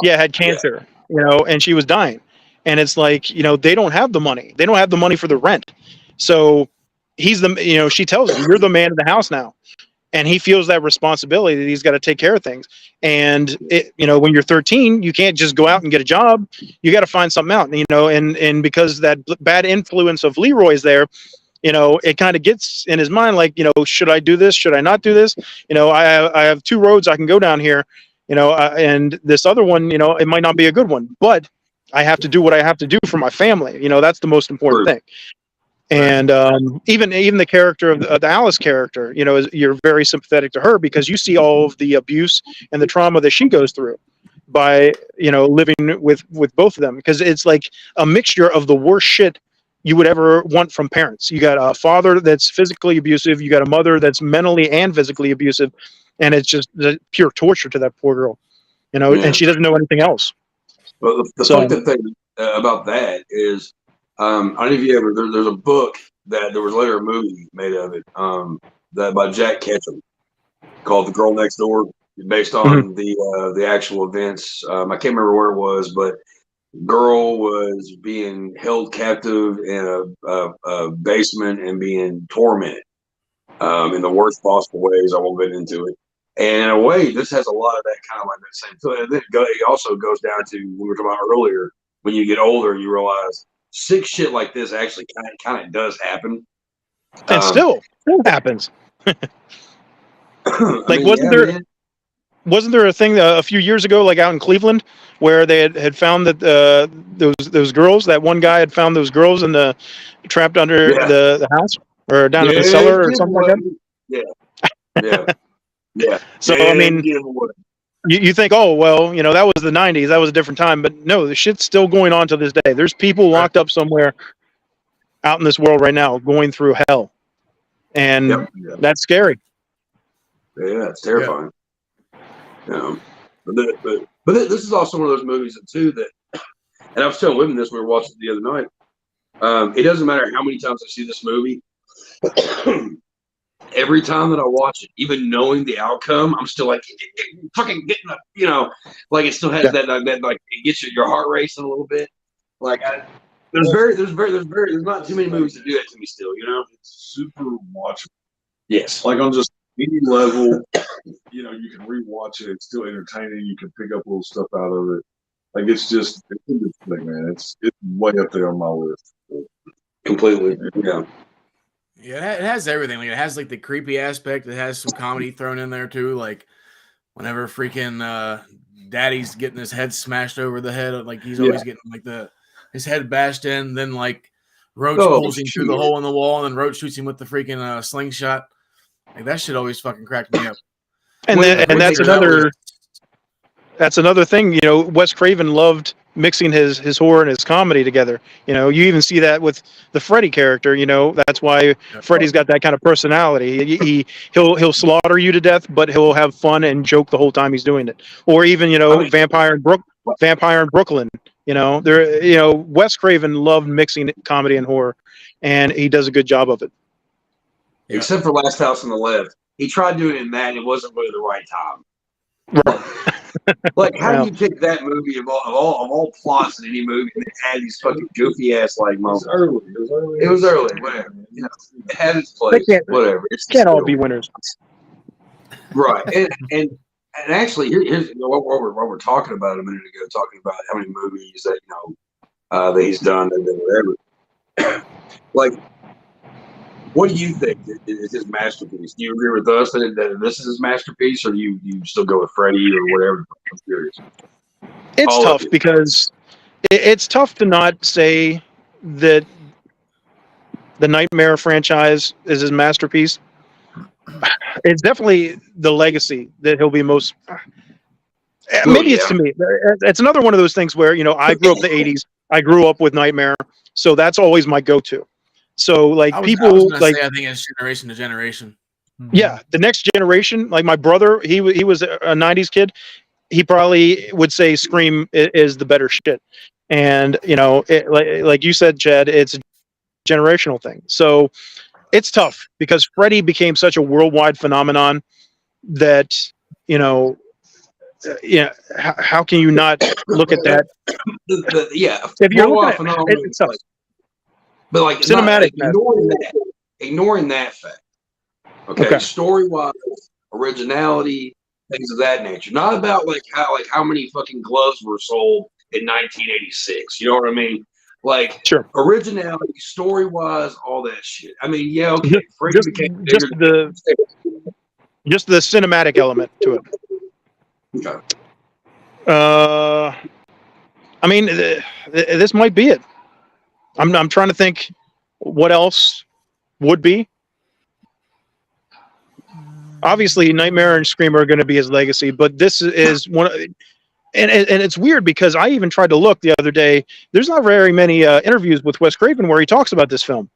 Yeah, had cancer. And she was dying. And it's like, they don't have the money. They don't have the money for the rent. So he's she tells him, you're the man of the house now. And he feels that responsibility that he's got to take care of things. And when you're 13, you can't just go out and get a job. You got to find something out, and because that bad influence of Leroy's there, it kind of gets in his mind, like, should I do this? Should I not do this? I have two roads I can go down here, and this other one, it might not be a good one, but I have to do what I have to do for my family. That's the most important thing. And even the character of the Alice character, you're very sympathetic to her because you see all of the abuse and the trauma that she goes through by, living with both of them, because it's like a mixture of the worst shit you would ever want from parents. You got a father that's physically abusive, you got a mother that's mentally and physically abusive, and it's just pure torture to that poor girl, and she doesn't know anything else. Well, the fucked thing about that is, I don't know if you ever, there's a book that there was later a movie made of it, that by Jack Ketchum called The Girl Next Door, based on the actual events. I can't remember where it was, but girl was being held captive in a basement and being tormented in the worst possible ways. I won't get into it. And in a way, this has a lot of that kind of like that same thing. And then it also goes down to what we were talking about earlier. When you get older, you realize sick shit like this actually kind of does happen. And still happens. Like, wasn't there a thing a few years ago, like out in Cleveland, where they had found that those girls, that one guy had found those girls in the trapped under the house or down in the cellar or something like that? Yeah. So I mean, you think, oh well, that was the '90s, that was a different time, but no, the shit's still going on to this day. There's people locked up somewhere out in this world right now, going through hell, and that's scary. Yeah, it's terrifying. But this is also one of those movies too that, and I was telling women this when we were watching it the other night. It doesn't matter how many times I see this movie. Every time that I watch it, even knowing the outcome, I'm still like fucking getting up. Like it still has that like it gets your heart racing a little bit. Like there's not too many movies that do that to me still. It's super watchable. Yes, like on just any level, you can rewatch it. It's still entertaining. You can pick up little stuff out of it. Like it's a good thing, man. It's way up there on my list. Completely. Yeah. Yeah, it has everything. Like it has like the creepy aspect. It has some comedy thrown in there too. Like whenever freaking Daddy's getting his head smashed over the head, like he's always getting like his head bashed in. Then like Roach pulls him through the hole in the wall, and then Roach shoots him with the freaking slingshot. Like that shit always fucking cracked me up. And that's another thing. Wes Craven loved mixing his horror and his comedy together. You even see that with the Freddy character. That's why Freddy's got that kind of personality. He'll slaughter you to death, but he'll have fun and joke the whole time he's doing it. Or even Vampire in Brooklyn. Wes Craven loved mixing comedy and horror, and he does a good job of it. Except for Last House on the Left, he tried doing it in that, and it wasn't really the right time. Right. Like, how do you pick that movie of all plots in any movie that had these fucking goofy ass like moments? It was early. Whatever. It had its place. Whatever. It can't all be winners. Right. And actually, here's what we're talking about a minute ago. Talking about how many movies that that he's done and whatever. Like, what do you think is his masterpiece? Do you agree with us that this is his masterpiece, or do you still go with Freddy or whatever? I'm curious. It's tough because it's tough to not say that the Nightmare franchise is his masterpiece. It's definitely the legacy that he'll be most. Maybe it's to me. It's another one of those things where I grew up in the '80s. I grew up with Nightmare, so that's always my go-to. So like I think it's generation to generation. Yeah, the next generation, like my brother, he was a '90s kid. He probably would say Scream is the better shit. And like you said, Chad, it's a generational thing. So it's tough because Freddy became such a worldwide phenomenon that how can you not look at that? If you're looking at it's tough. But like cinematic, ignoring that fact. Okay. Story-wise, originality, things of that nature. Not about how many fucking gloves were sold in 1986. You know what I mean? Like Sure. originality, story wise, all that shit. I mean, yeah, okay. Frank Just became bigger just the cinematic element to it. Okay. I mean, this might be it. I'm trying to think what else would be. Obviously, Nightmare and Scream are going to be his legacy, but this is one of, and it's weird because I even tried to look the other day. There's not very many interviews with Wes Craven where he talks about this film,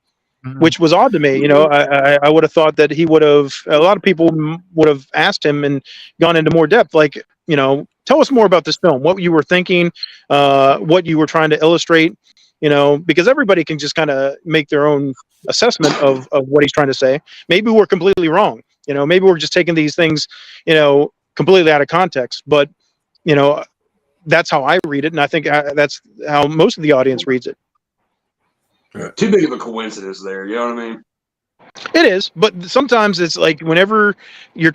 which was odd to me. You know, I would have thought that he would have, a lot of people would have asked him and gone into more depth. Like, you know, tell us more about this film, what you were thinking, what you were trying to illustrate, you know, because everybody can just kind of make their own assessment of what he's trying to say. Maybe we're completely wrong. You know, maybe we're just taking these things, you know, completely out of context. But, you know, that's how I read it. And I think that's how most of the audience reads it. Too big of a coincidence there. You know what I mean? It is. But sometimes it's like whenever you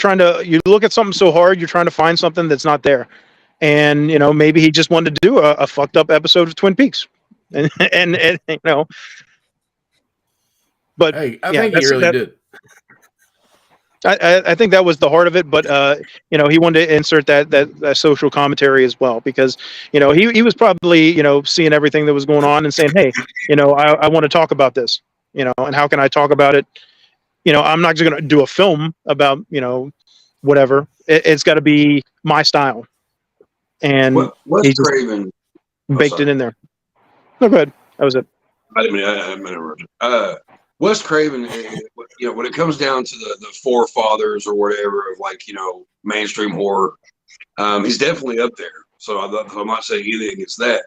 look at something so hard, you're trying to find something that's not there. And, you know, maybe he just wanted to do a fucked up episode of Twin Peaks. And you know. But hey, I think he really did. I think that was the heart of it, but you know, he wanted to insert that social commentary as well, because you know he was probably, you know, seeing everything that was going on and saying, hey, you know, I want to talk about this, you know, and how can I talk about it? You know, I'm not just going to do a film about, you know, whatever. It's got to be my style, and Wes Craven baked it in there. No, go ahead. That was it. I didn't mean Wes Craven, you know, when it comes down to the forefathers or whatever of, like, you know, mainstream horror, he's definitely up there. So I'm not saying anything against that.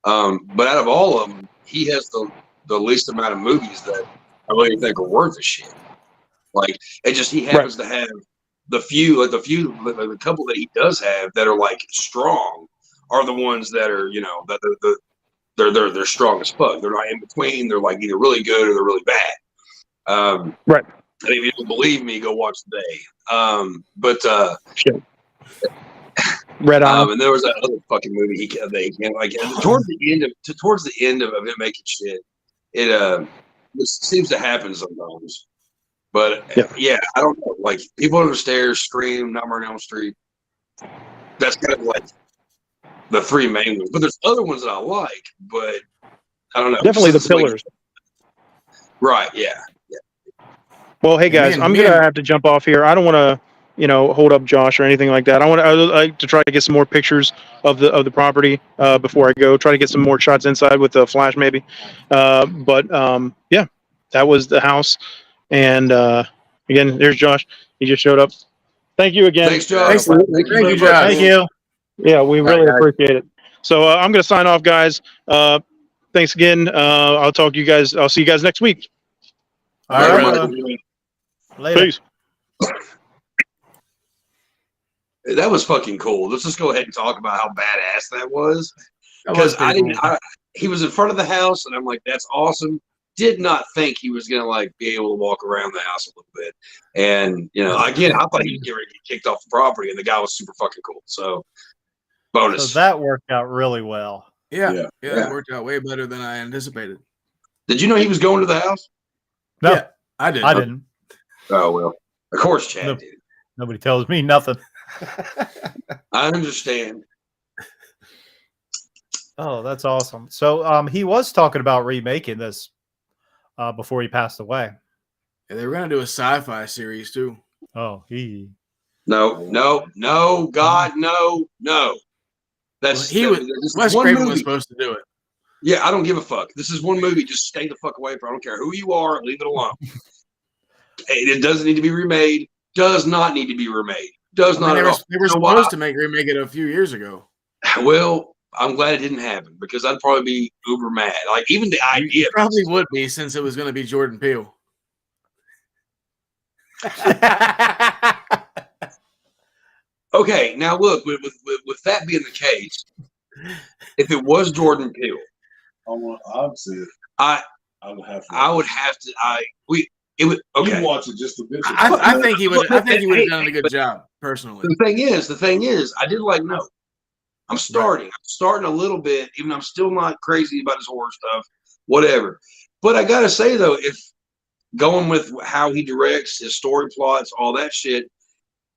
But out of all of them, he has the least amount of movies that I really think are worth a shit. Like, it just, he happens to have the couple that he does have that are like strong are the ones that are, you know, that they're strong as fuck. They're not in between. They're like either really good or they're really bad. Right. And if you don't believe me, go watch The Shit. Red Eye. And there was that other fucking movie he came like towards the end of him making shit. It seems to happen sometimes. But yeah, I don't know. Like, People Under the Stairs, Scream, Nightmare on Elm Street. That's kind of like the three main ones, but there's other ones that I like, but I don't know. Definitely the pillars. Right. Yeah. Well, hey guys, I'm gonna have to jump off here. I don't want to, you know, hold up Josh or anything like that. I like to try to get some more pictures of the property before I go. Try to get some more shots inside with the flash, maybe. But yeah, that was the house. And again, there's Josh. He just showed up. Thank you again. Thanks, Josh. Thank you, Josh. Thank you. Yeah, we really appreciate it. So I'm going to sign off, guys. Thanks again. I'll talk to you guys. I'll see you guys next week. All right. Later. Peace. That was fucking cool. Let's just go ahead and talk about how badass that was. Because he was in front of the house, and I'm like, that's awesome. Did not think he was gonna like be able to walk around the house a little bit. And you know, again, I thought he'd get ready to get kicked off the property, and the guy was super fucking cool. So bonus. So that worked out really well. Yeah, it worked out way better than I anticipated. Did you know he was going to the house? No, yeah, I did. I didn't. Oh well, of course, Chad did. Nobody tells me nothing. I understand. Oh, that's awesome. So he was talking about remaking this before he passed away. Yeah, they were gonna do a sci-fi series too. Oh, No, God, no. Wes Craven was supposed to do it. Yeah, I don't give a fuck. This is one movie. Just stay the fuck away from. I don't care who you are. Leave it alone. It doesn't need to be remade. Does not need to be remade. They were supposed to remake it a few years ago. Well, I'm glad it didn't happen because I'd probably be uber mad. Like, even the idea. You probably would be, since it was going to be Jordan Peele. Okay, now look, with that being the case, if it was Jordan Peele, I would have to. It would. Okay. You watch it just a bit. I think he would. I think he would have done a good job personally. The thing is, I did like No. I'm starting a little bit, even though I'm still not crazy about his horror stuff, whatever. But I gotta say though, if going with how he directs his story plots, all that shit,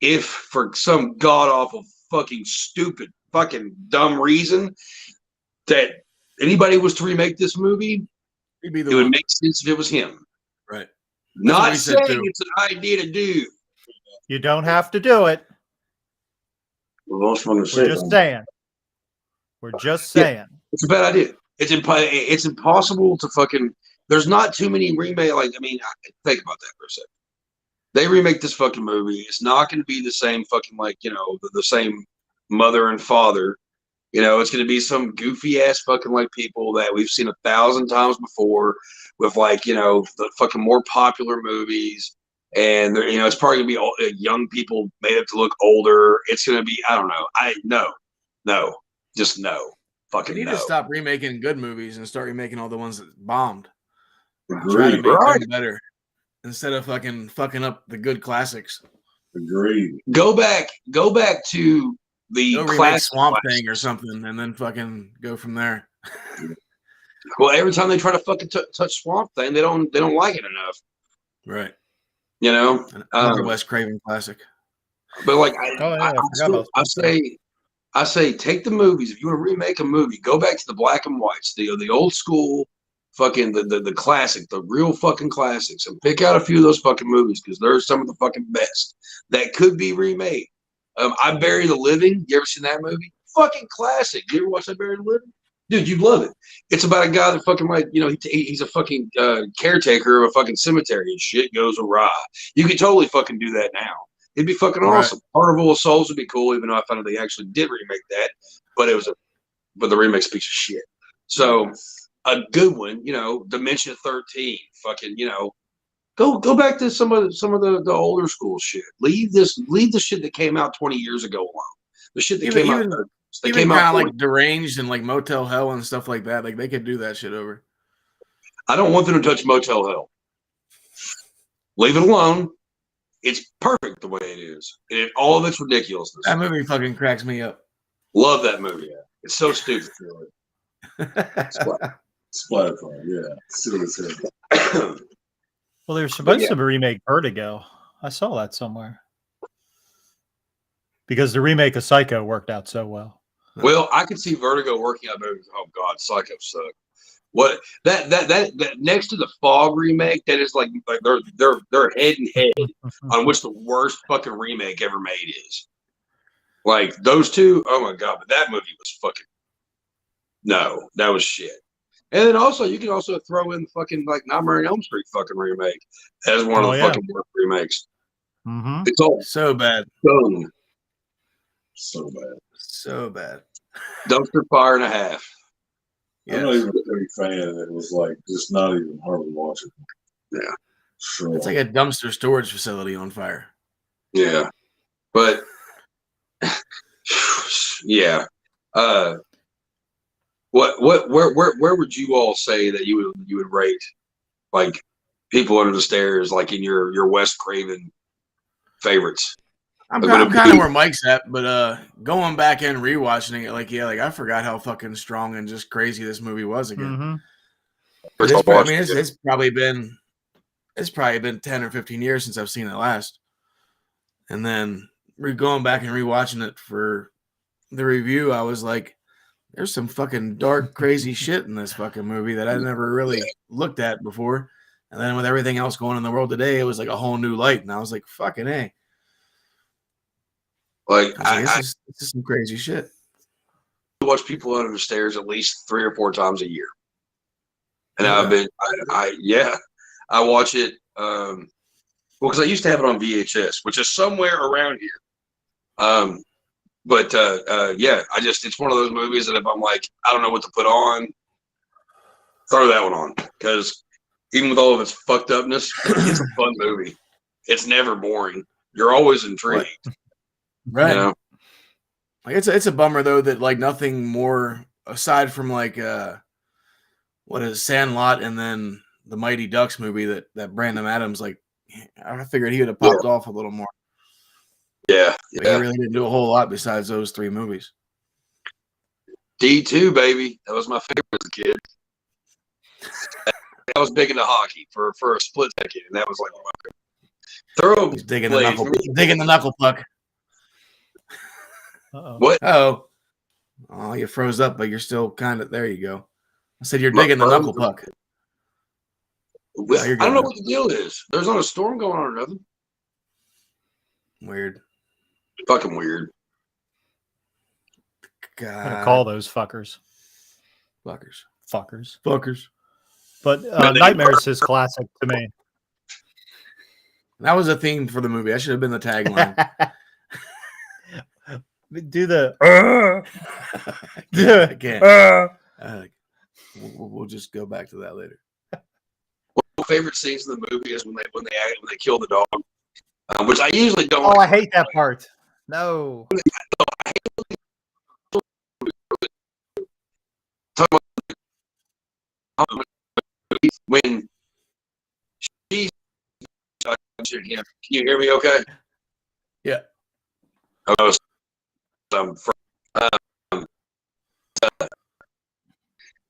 if for some god awful fucking stupid fucking dumb reason that anybody was to remake this movie, it would make sense if it was him. Right. Not saying it's an idea to do. You don't have to do it. We're just saying. We're just saying. Yeah, it's a bad idea. It's impossible to fucking. There's not too many remake. Like, I mean, think about that for a second. They remake this fucking movie. It's not going to be the same fucking, like, you know, the same mother and father. You know, it's going to be some goofy ass fucking like people that we've seen 1,000 times before with, like, you know, the fucking more popular movies. And, you know, it's probably going to be young people made up to look older. It's going to be, I don't know. No. Just no. Fucking you need to stop remaking good movies and start remaking all the ones that bombed. Try to make them better instead of fucking up the good classics. Agreed. Go back to the classic Swamp Thing or something, and then fucking go from there. Well, every time they try to fucking touch Swamp Thing, they don't like it enough. Right. You know, another Wes Craven classic. But like, I say, take the movies. If you want to remake a movie, go back to the black and whites, the old school, fucking the classic, the real fucking classics, and pick out a few of those fucking movies because they're some of the fucking best that could be remade. I Bury the Living. You ever seen that movie? Fucking classic. You ever watch I Bury the Living? Dude, you'd love it. It's about a guy that fucking, like, you know, he's a fucking caretaker of a fucking cemetery and shit goes awry. You could totally fucking do that now. It'd be fucking awesome. Carnival of Souls would be cool, even though I found out they actually did remake that, but the remake's a piece of shit. So a good one, you know, Dimension 13, fucking, you know, go back to some of the older school shit. Leave the shit that came out 20 years ago alone. The shit that came out. They came out like Deranged and like Motel Hell and stuff like that. Like they could do that shit over. I don't want them to touch Motel Hell. Leave it alone. It's perfect the way it is. All of its ridiculousness. That movie fucking cracks me up. Love that movie. It's so stupid. Splatter fun, yeah. Silly. Well, they're supposed to remake Vertigo. I saw that somewhere. Because the remake of Psycho worked out so well. Well, I could see Vertigo working out movies. Oh God, Psycho sucked. What that next to the Fog remake, that is like they're head and head on which the worst fucking remake ever made is. Like those two, oh my God! But that movie was fucking that was shit. And then also you can also throw in fucking like Nightmare on Elm Street fucking remake as one of the fucking worst remakes. Mm-hmm. It's all so bad, so bad. Dumpster fire and a half. I'm not even a big fan. It was like just not even hardly watching. Yeah, sure. It's like a dumpster storage facility on fire. Yeah, but yeah. Where would you all say that you would rate like People Under the Stairs, like in your Wes Craven favorites? I'm kind of where Mike's at, but going back and rewatching it, like I forgot how fucking strong and just crazy this movie was again. Mm-hmm. It's probably been 10 or 15 years since I've seen it last, and then going back and rewatching it for the review, I was like, "There's some fucking dark, crazy shit in this fucking movie that I never really looked at before." And then with everything else going on in the world today, it was like a whole new light, and I was like, "Fucking A." Like this is some crazy shit. I watch People Under the Stairs at least 3 or 4 times a year, and I watch it. Because I used to have it on VHS, which is somewhere around here. It's one of those movies that if I'm like, I don't know what to put on, throw that one on, because even with all of its fucked upness, it's a fun movie. It's never boring. You're always intrigued. Right. You know? Like it's a bummer though that like nothing more aside from like what is Sandlot and then the Mighty Ducks movie that Brandon Adams, like I figured he would have popped off a little more. Yeah. But he really didn't do a whole lot besides those 3 movies. D2, baby. That was my favorite as a kid. I was big into hockey for a split second, and that was like thorough. He's digging the knuckle puck. Uh-oh. What? Oh, you froze up, but you're still kind of there. You go. I said you're digging the knuckle puck. I don't know what the deal is. There's not a storm going on or nothing. Weird. Fucking weird. God. I'm gonna call those fuckers. Fuckers. But Nightmares is classic to me. That was a theme for the movie. That should have been the tagline. Do the I can't. We'll just go back to that later. My favorite scenes in the movie is when they kill the dog, which I usually don't. Oh, I hate that part. No. When she's, can you hear me? Okay. Yeah.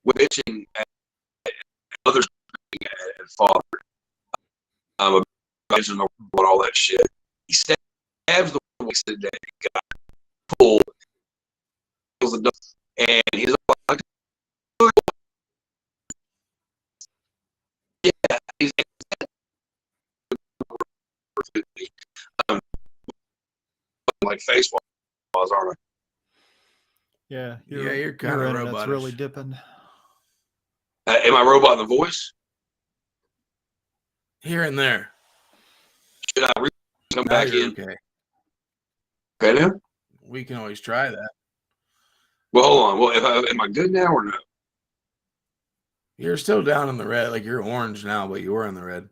Witching at others at father. Imagine all that shit. He stabs the wasted day. Got full. And he's like, yeah, he's like face walls, aren't I? Yeah, you're kind of robotish. That's really dipping. Am I robot in the voice? Here and there. Should I come back in? Okay. Okay, now? We can always try that. Well, hold on. Well, am I good now or no? You're still down in the red. Like you're orange now, but you were in the red.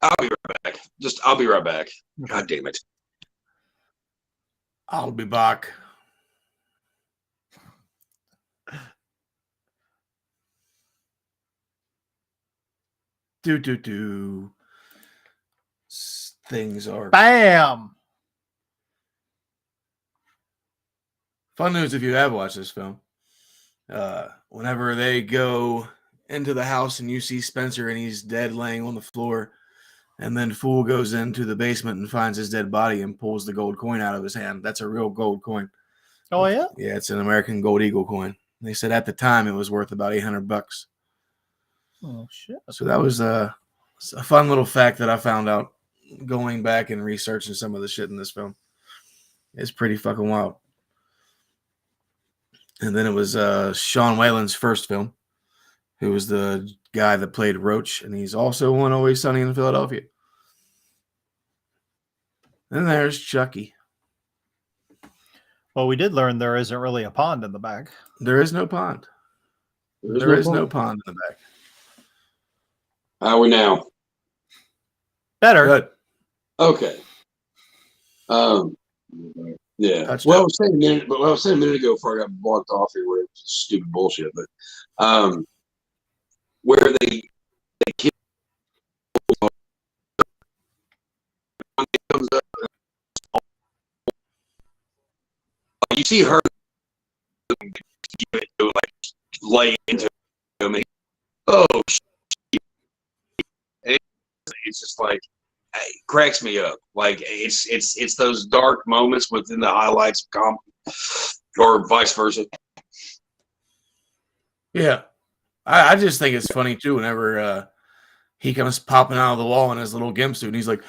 I'll be right back. I'll be right back. God damn it. I'll be back. Do. Things are Bam. Fun news if you have watched this film. Whenever they go into the house and you see Spencer and he's dead laying on the floor, and then Fool goes into the basement and finds his dead body and pulls the gold coin out of his hand. That's a real gold coin. Oh, yeah? Yeah, it's an American Gold Eagle coin. They said at the time it was worth about $800. Oh, shit. So that was a fun little fact that I found out going back and researching some of the shit in this film. It's pretty fucking wild. And then it was Sean Whalen's first film, who was the guy that played Roach, and he's also on Always Sunny in Philadelphia. And there's Chucky. Well, we did learn there isn't really a pond in the back. There is no pond. There is no pond in the back. How are we now? Better. Good. Okay. Yeah. Touched Well, up. I was saying a minute ago before I got blocked off here, where it was stupid bullshit, but where they kill comes up, you see her like lay into him. Oh, shit. It's just like it cracks me up. Like it's those dark moments within the highlights of comedy, or vice versa. Yeah. I just think it's funny, too, whenever he comes popping out of the wall in his little gimp suit, and he's like,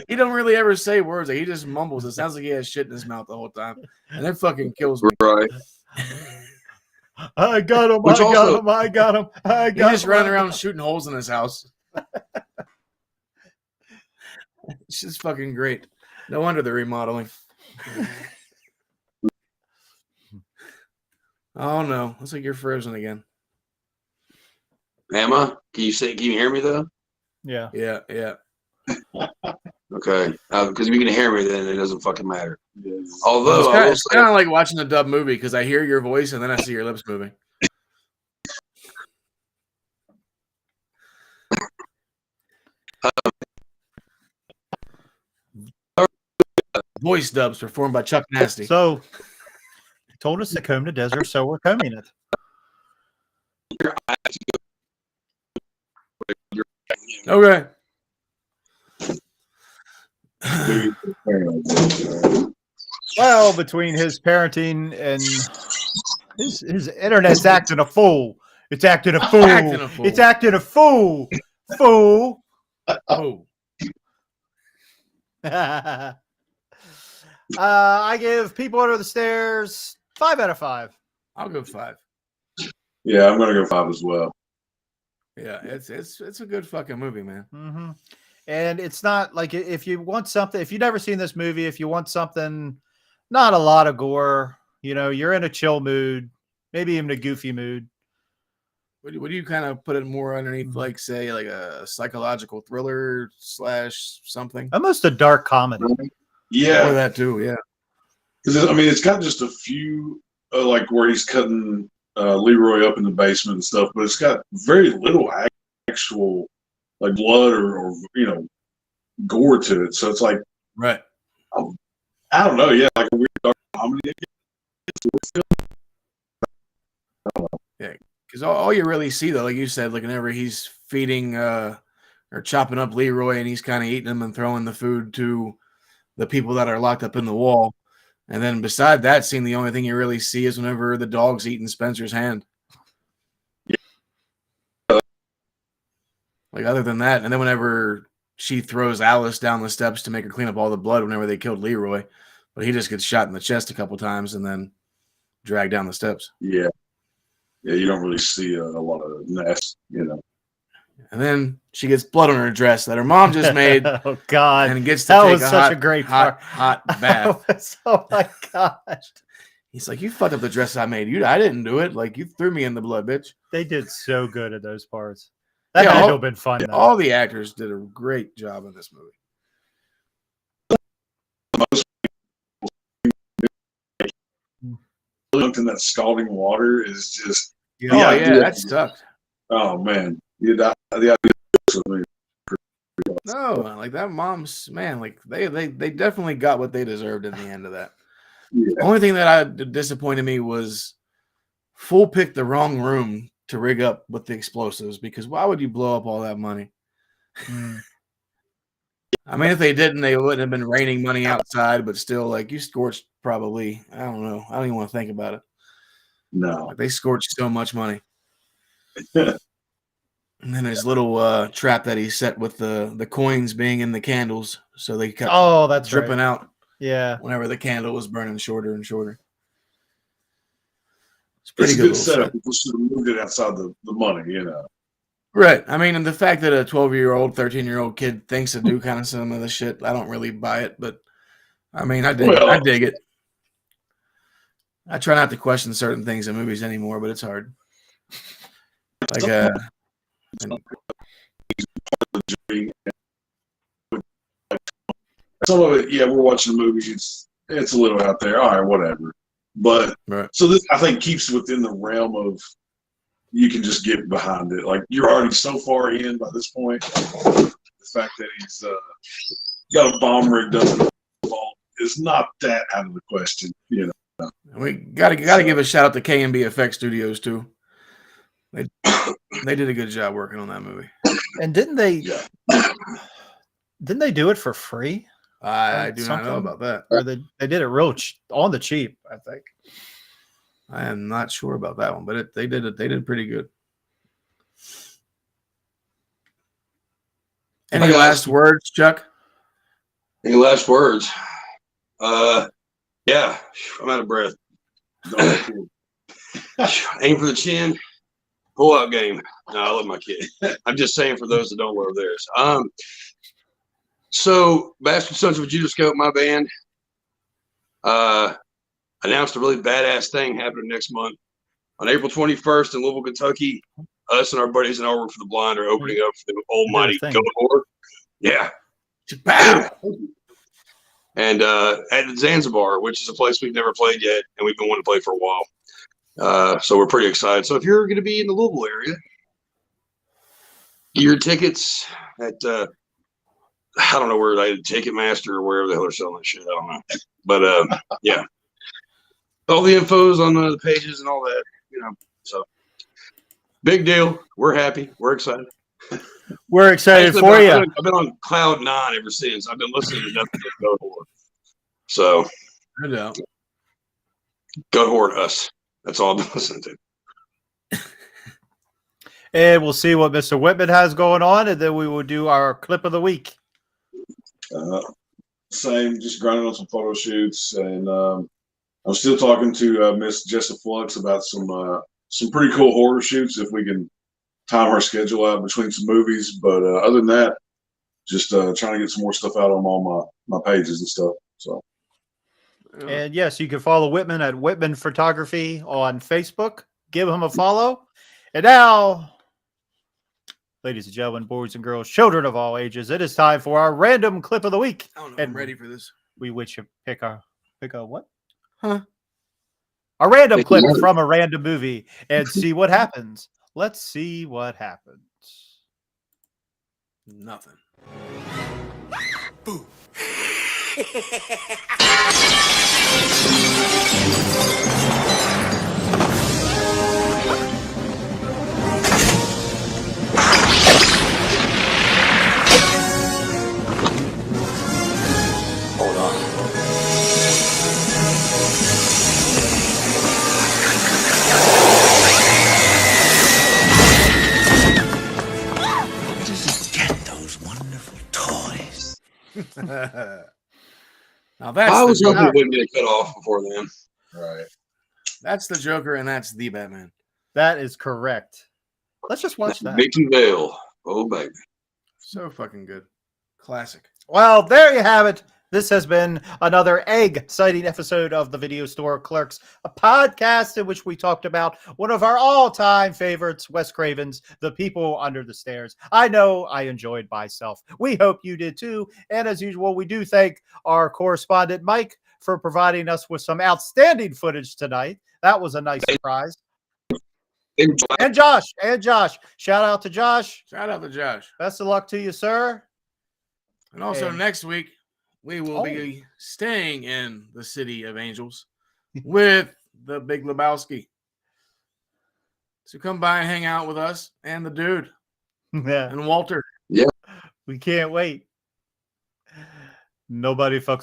he don't really ever say words. Like, he just mumbles. It sounds like he has shit in his mouth the whole time. And that fucking kills me. Right. I got him. Which also- I got him. He's just running around shooting holes in his house. It's just fucking great. No wonder they're remodeling. Oh, no. Looks like you're frozen again. Am I? Can you hear me though? Yeah. Yeah. Okay. Because if you can hear me, then it doesn't fucking matter. Although It's kind of like watching a dub movie because I hear your voice and then I see your lips moving. voice dubs performed by Chuck Nasty. So, he told us to comb the desert, so we're combing it. Okay. Well, between his parenting and his internet's acting a fool. It's acting a fool. Acting a fool. It's acting a fool. Fool. Oh. I give People Under the Stairs 5 out of 5. I'll go 5. Yeah, I'm gonna go 5 as well. Yeah, it's a good fucking movie, man. Mm-hmm. And it's not like, if you want something, if you've never seen this movie, if you want something, not a lot of gore, you're in a chill mood, maybe even a goofy mood. What do you kind of put it more underneath, like, say, like a psychological thriller / something? Almost a dark comedy. Yeah, Or that too, yeah. because I mean, it's got just a few like where he's cutting Leroy up in the basement and stuff, but it's got very little actual like blood or gore to it. So it's like, Right. I don't know, yeah, like a weird dark comedy. Yeah, because all you really see, though, like you said, like whenever he's feeding or chopping up Leroy and he's kind of eating them and throwing the food to the people that are locked up in the wall. And then beside that scene, the only thing you really see is whenever the dog's eating Spencer's hand. Yeah. Like, other than that, and then whenever she throws Alice down the steps to make her clean up all the blood whenever they killed Leroy, but he just gets shot in the chest a couple times and then dragged down the steps. Yeah, you don't really see a lot of mess, And then she gets blood on her dress that her mom just made. Oh God! And gets to that take was such a great hot bath. Oh my gosh! He's like, "You fucked up the dress I made. I didn't do it. Like, you threw me in the blood, bitch." They did so good at those parts. That had to have been fun. Though. All the actors did a great job in this movie. Dunked in that scalding water is just. That sucked. Oh man, the idea. No, like that mom's man, like they definitely got what they deserved in the end of that. Yeah. The only thing that disappointed me was Fool picked the wrong room to rig up with the explosives, because why would you blow up all that money? I mean, if they didn't, they wouldn't have been raining money outside, but still, like, you scorched probably, I don't know. I don't even want to think about it. No. Like, they scorched so much money. And then his little trap that he set with the coins being in the candles, so they kept that's dripping out. Yeah. Whenever the candle was burning shorter and shorter. It's pretty It's a good good setup. set. People should have moved it outside the money, Right. I mean, and the fact that a 12-year-old, 13-year-old kid thinks to do kind of some of the shit, I don't really buy it. But, I mean, I dig it. I try not to question certain things in movies anymore, but it's hard. Like, some of it, yeah, we're watching the movie. It's a little out there. All right, whatever. But right. So this, I think, keeps within the realm of you can just get behind it. Like, you're already so far in by this point. The fact that he's got a bomb rigged up in the vault is not that out of the question. We gotta give a shout out to K&B Effects Studios too. They did a good job working on that movie. And didn't they do it for free? I do not know about that. Or they did it real on the cheap, I think. I am not sure about that one, but they did pretty good. Any last words, Chuck? Any last words? Yeah, I'm out of breath. Aim for the chin, pull out game. No, I love my kid. I'm just saying for those that don't love theirs. So Bastard Sons of a Judas-Scope, my band, announced a really badass thing happening next month. On April 21st in Louisville, Kentucky, us and our buddies in Our Work for the Blind are opening up for the almighty Goat. Yeah. And at Zanzibar, which is a place we've never played yet, and we've been wanting to play for a while. So we're pretty excited. So if you're going to be in the Louisville area, get your tickets at I don't know where they Ticketmaster or wherever the hell they're selling that shit. I don't know. But yeah. All the info's on the pages and all that, So big deal. We're happy. We're excited. We're excited Actually, for you. I've been on cloud 9 ever since. I've been listening to nothing but Goat Horde. So No doubt. Goat Horde us. That's all I've been listening to. And we'll see what Mr. Whitman has going on, and then we will do our clip of the week. Same, just grinding on some photo shoots, and I'm still talking to Miss Jessa Flux about some pretty cool horror shoots if we can time our schedule out between some movies. But other than that, just trying to get some more stuff out on all my pages and stuff. So. And yes, you can follow Whitman at Whitman Photography on Facebook. Give him a follow. And now, ladies and gentlemen, boys and girls, children of all ages, it is time for our random clip of the week. I don't know. And I'm ready for this. we wish you pick a what? Huh? A random clip from a random movie and see what happens. Let's see what happens. Nothing. Boo. Hold on. Where did you get those wonderful toys? Now that's I was the hoping it Joker. wouldn't get cut off before then. Right. That's the Joker, and that's the Batman. That is correct. Let's just watch that. Mickey Vale. Oh, baby. So fucking good. Classic. Well, there you have it. This has been another egg-citing episode of the Video Store Clerks, a podcast in which we talked about one of our all-time favorites, Wes Craven's The People Under the Stairs. I know I enjoyed myself. We hope you did too. And as usual, we do thank our correspondent, Mike, for providing us with some outstanding footage tonight. That was a nice surprise. And Josh. Shout out to Josh. Shout out to Josh. Best of luck to you, sir. And also And- next week, we will be staying in the City of Angels with the Big Lebowski. So come by and hang out with us and the dude Yeah, and Walter. we can't wait. Nobody fucks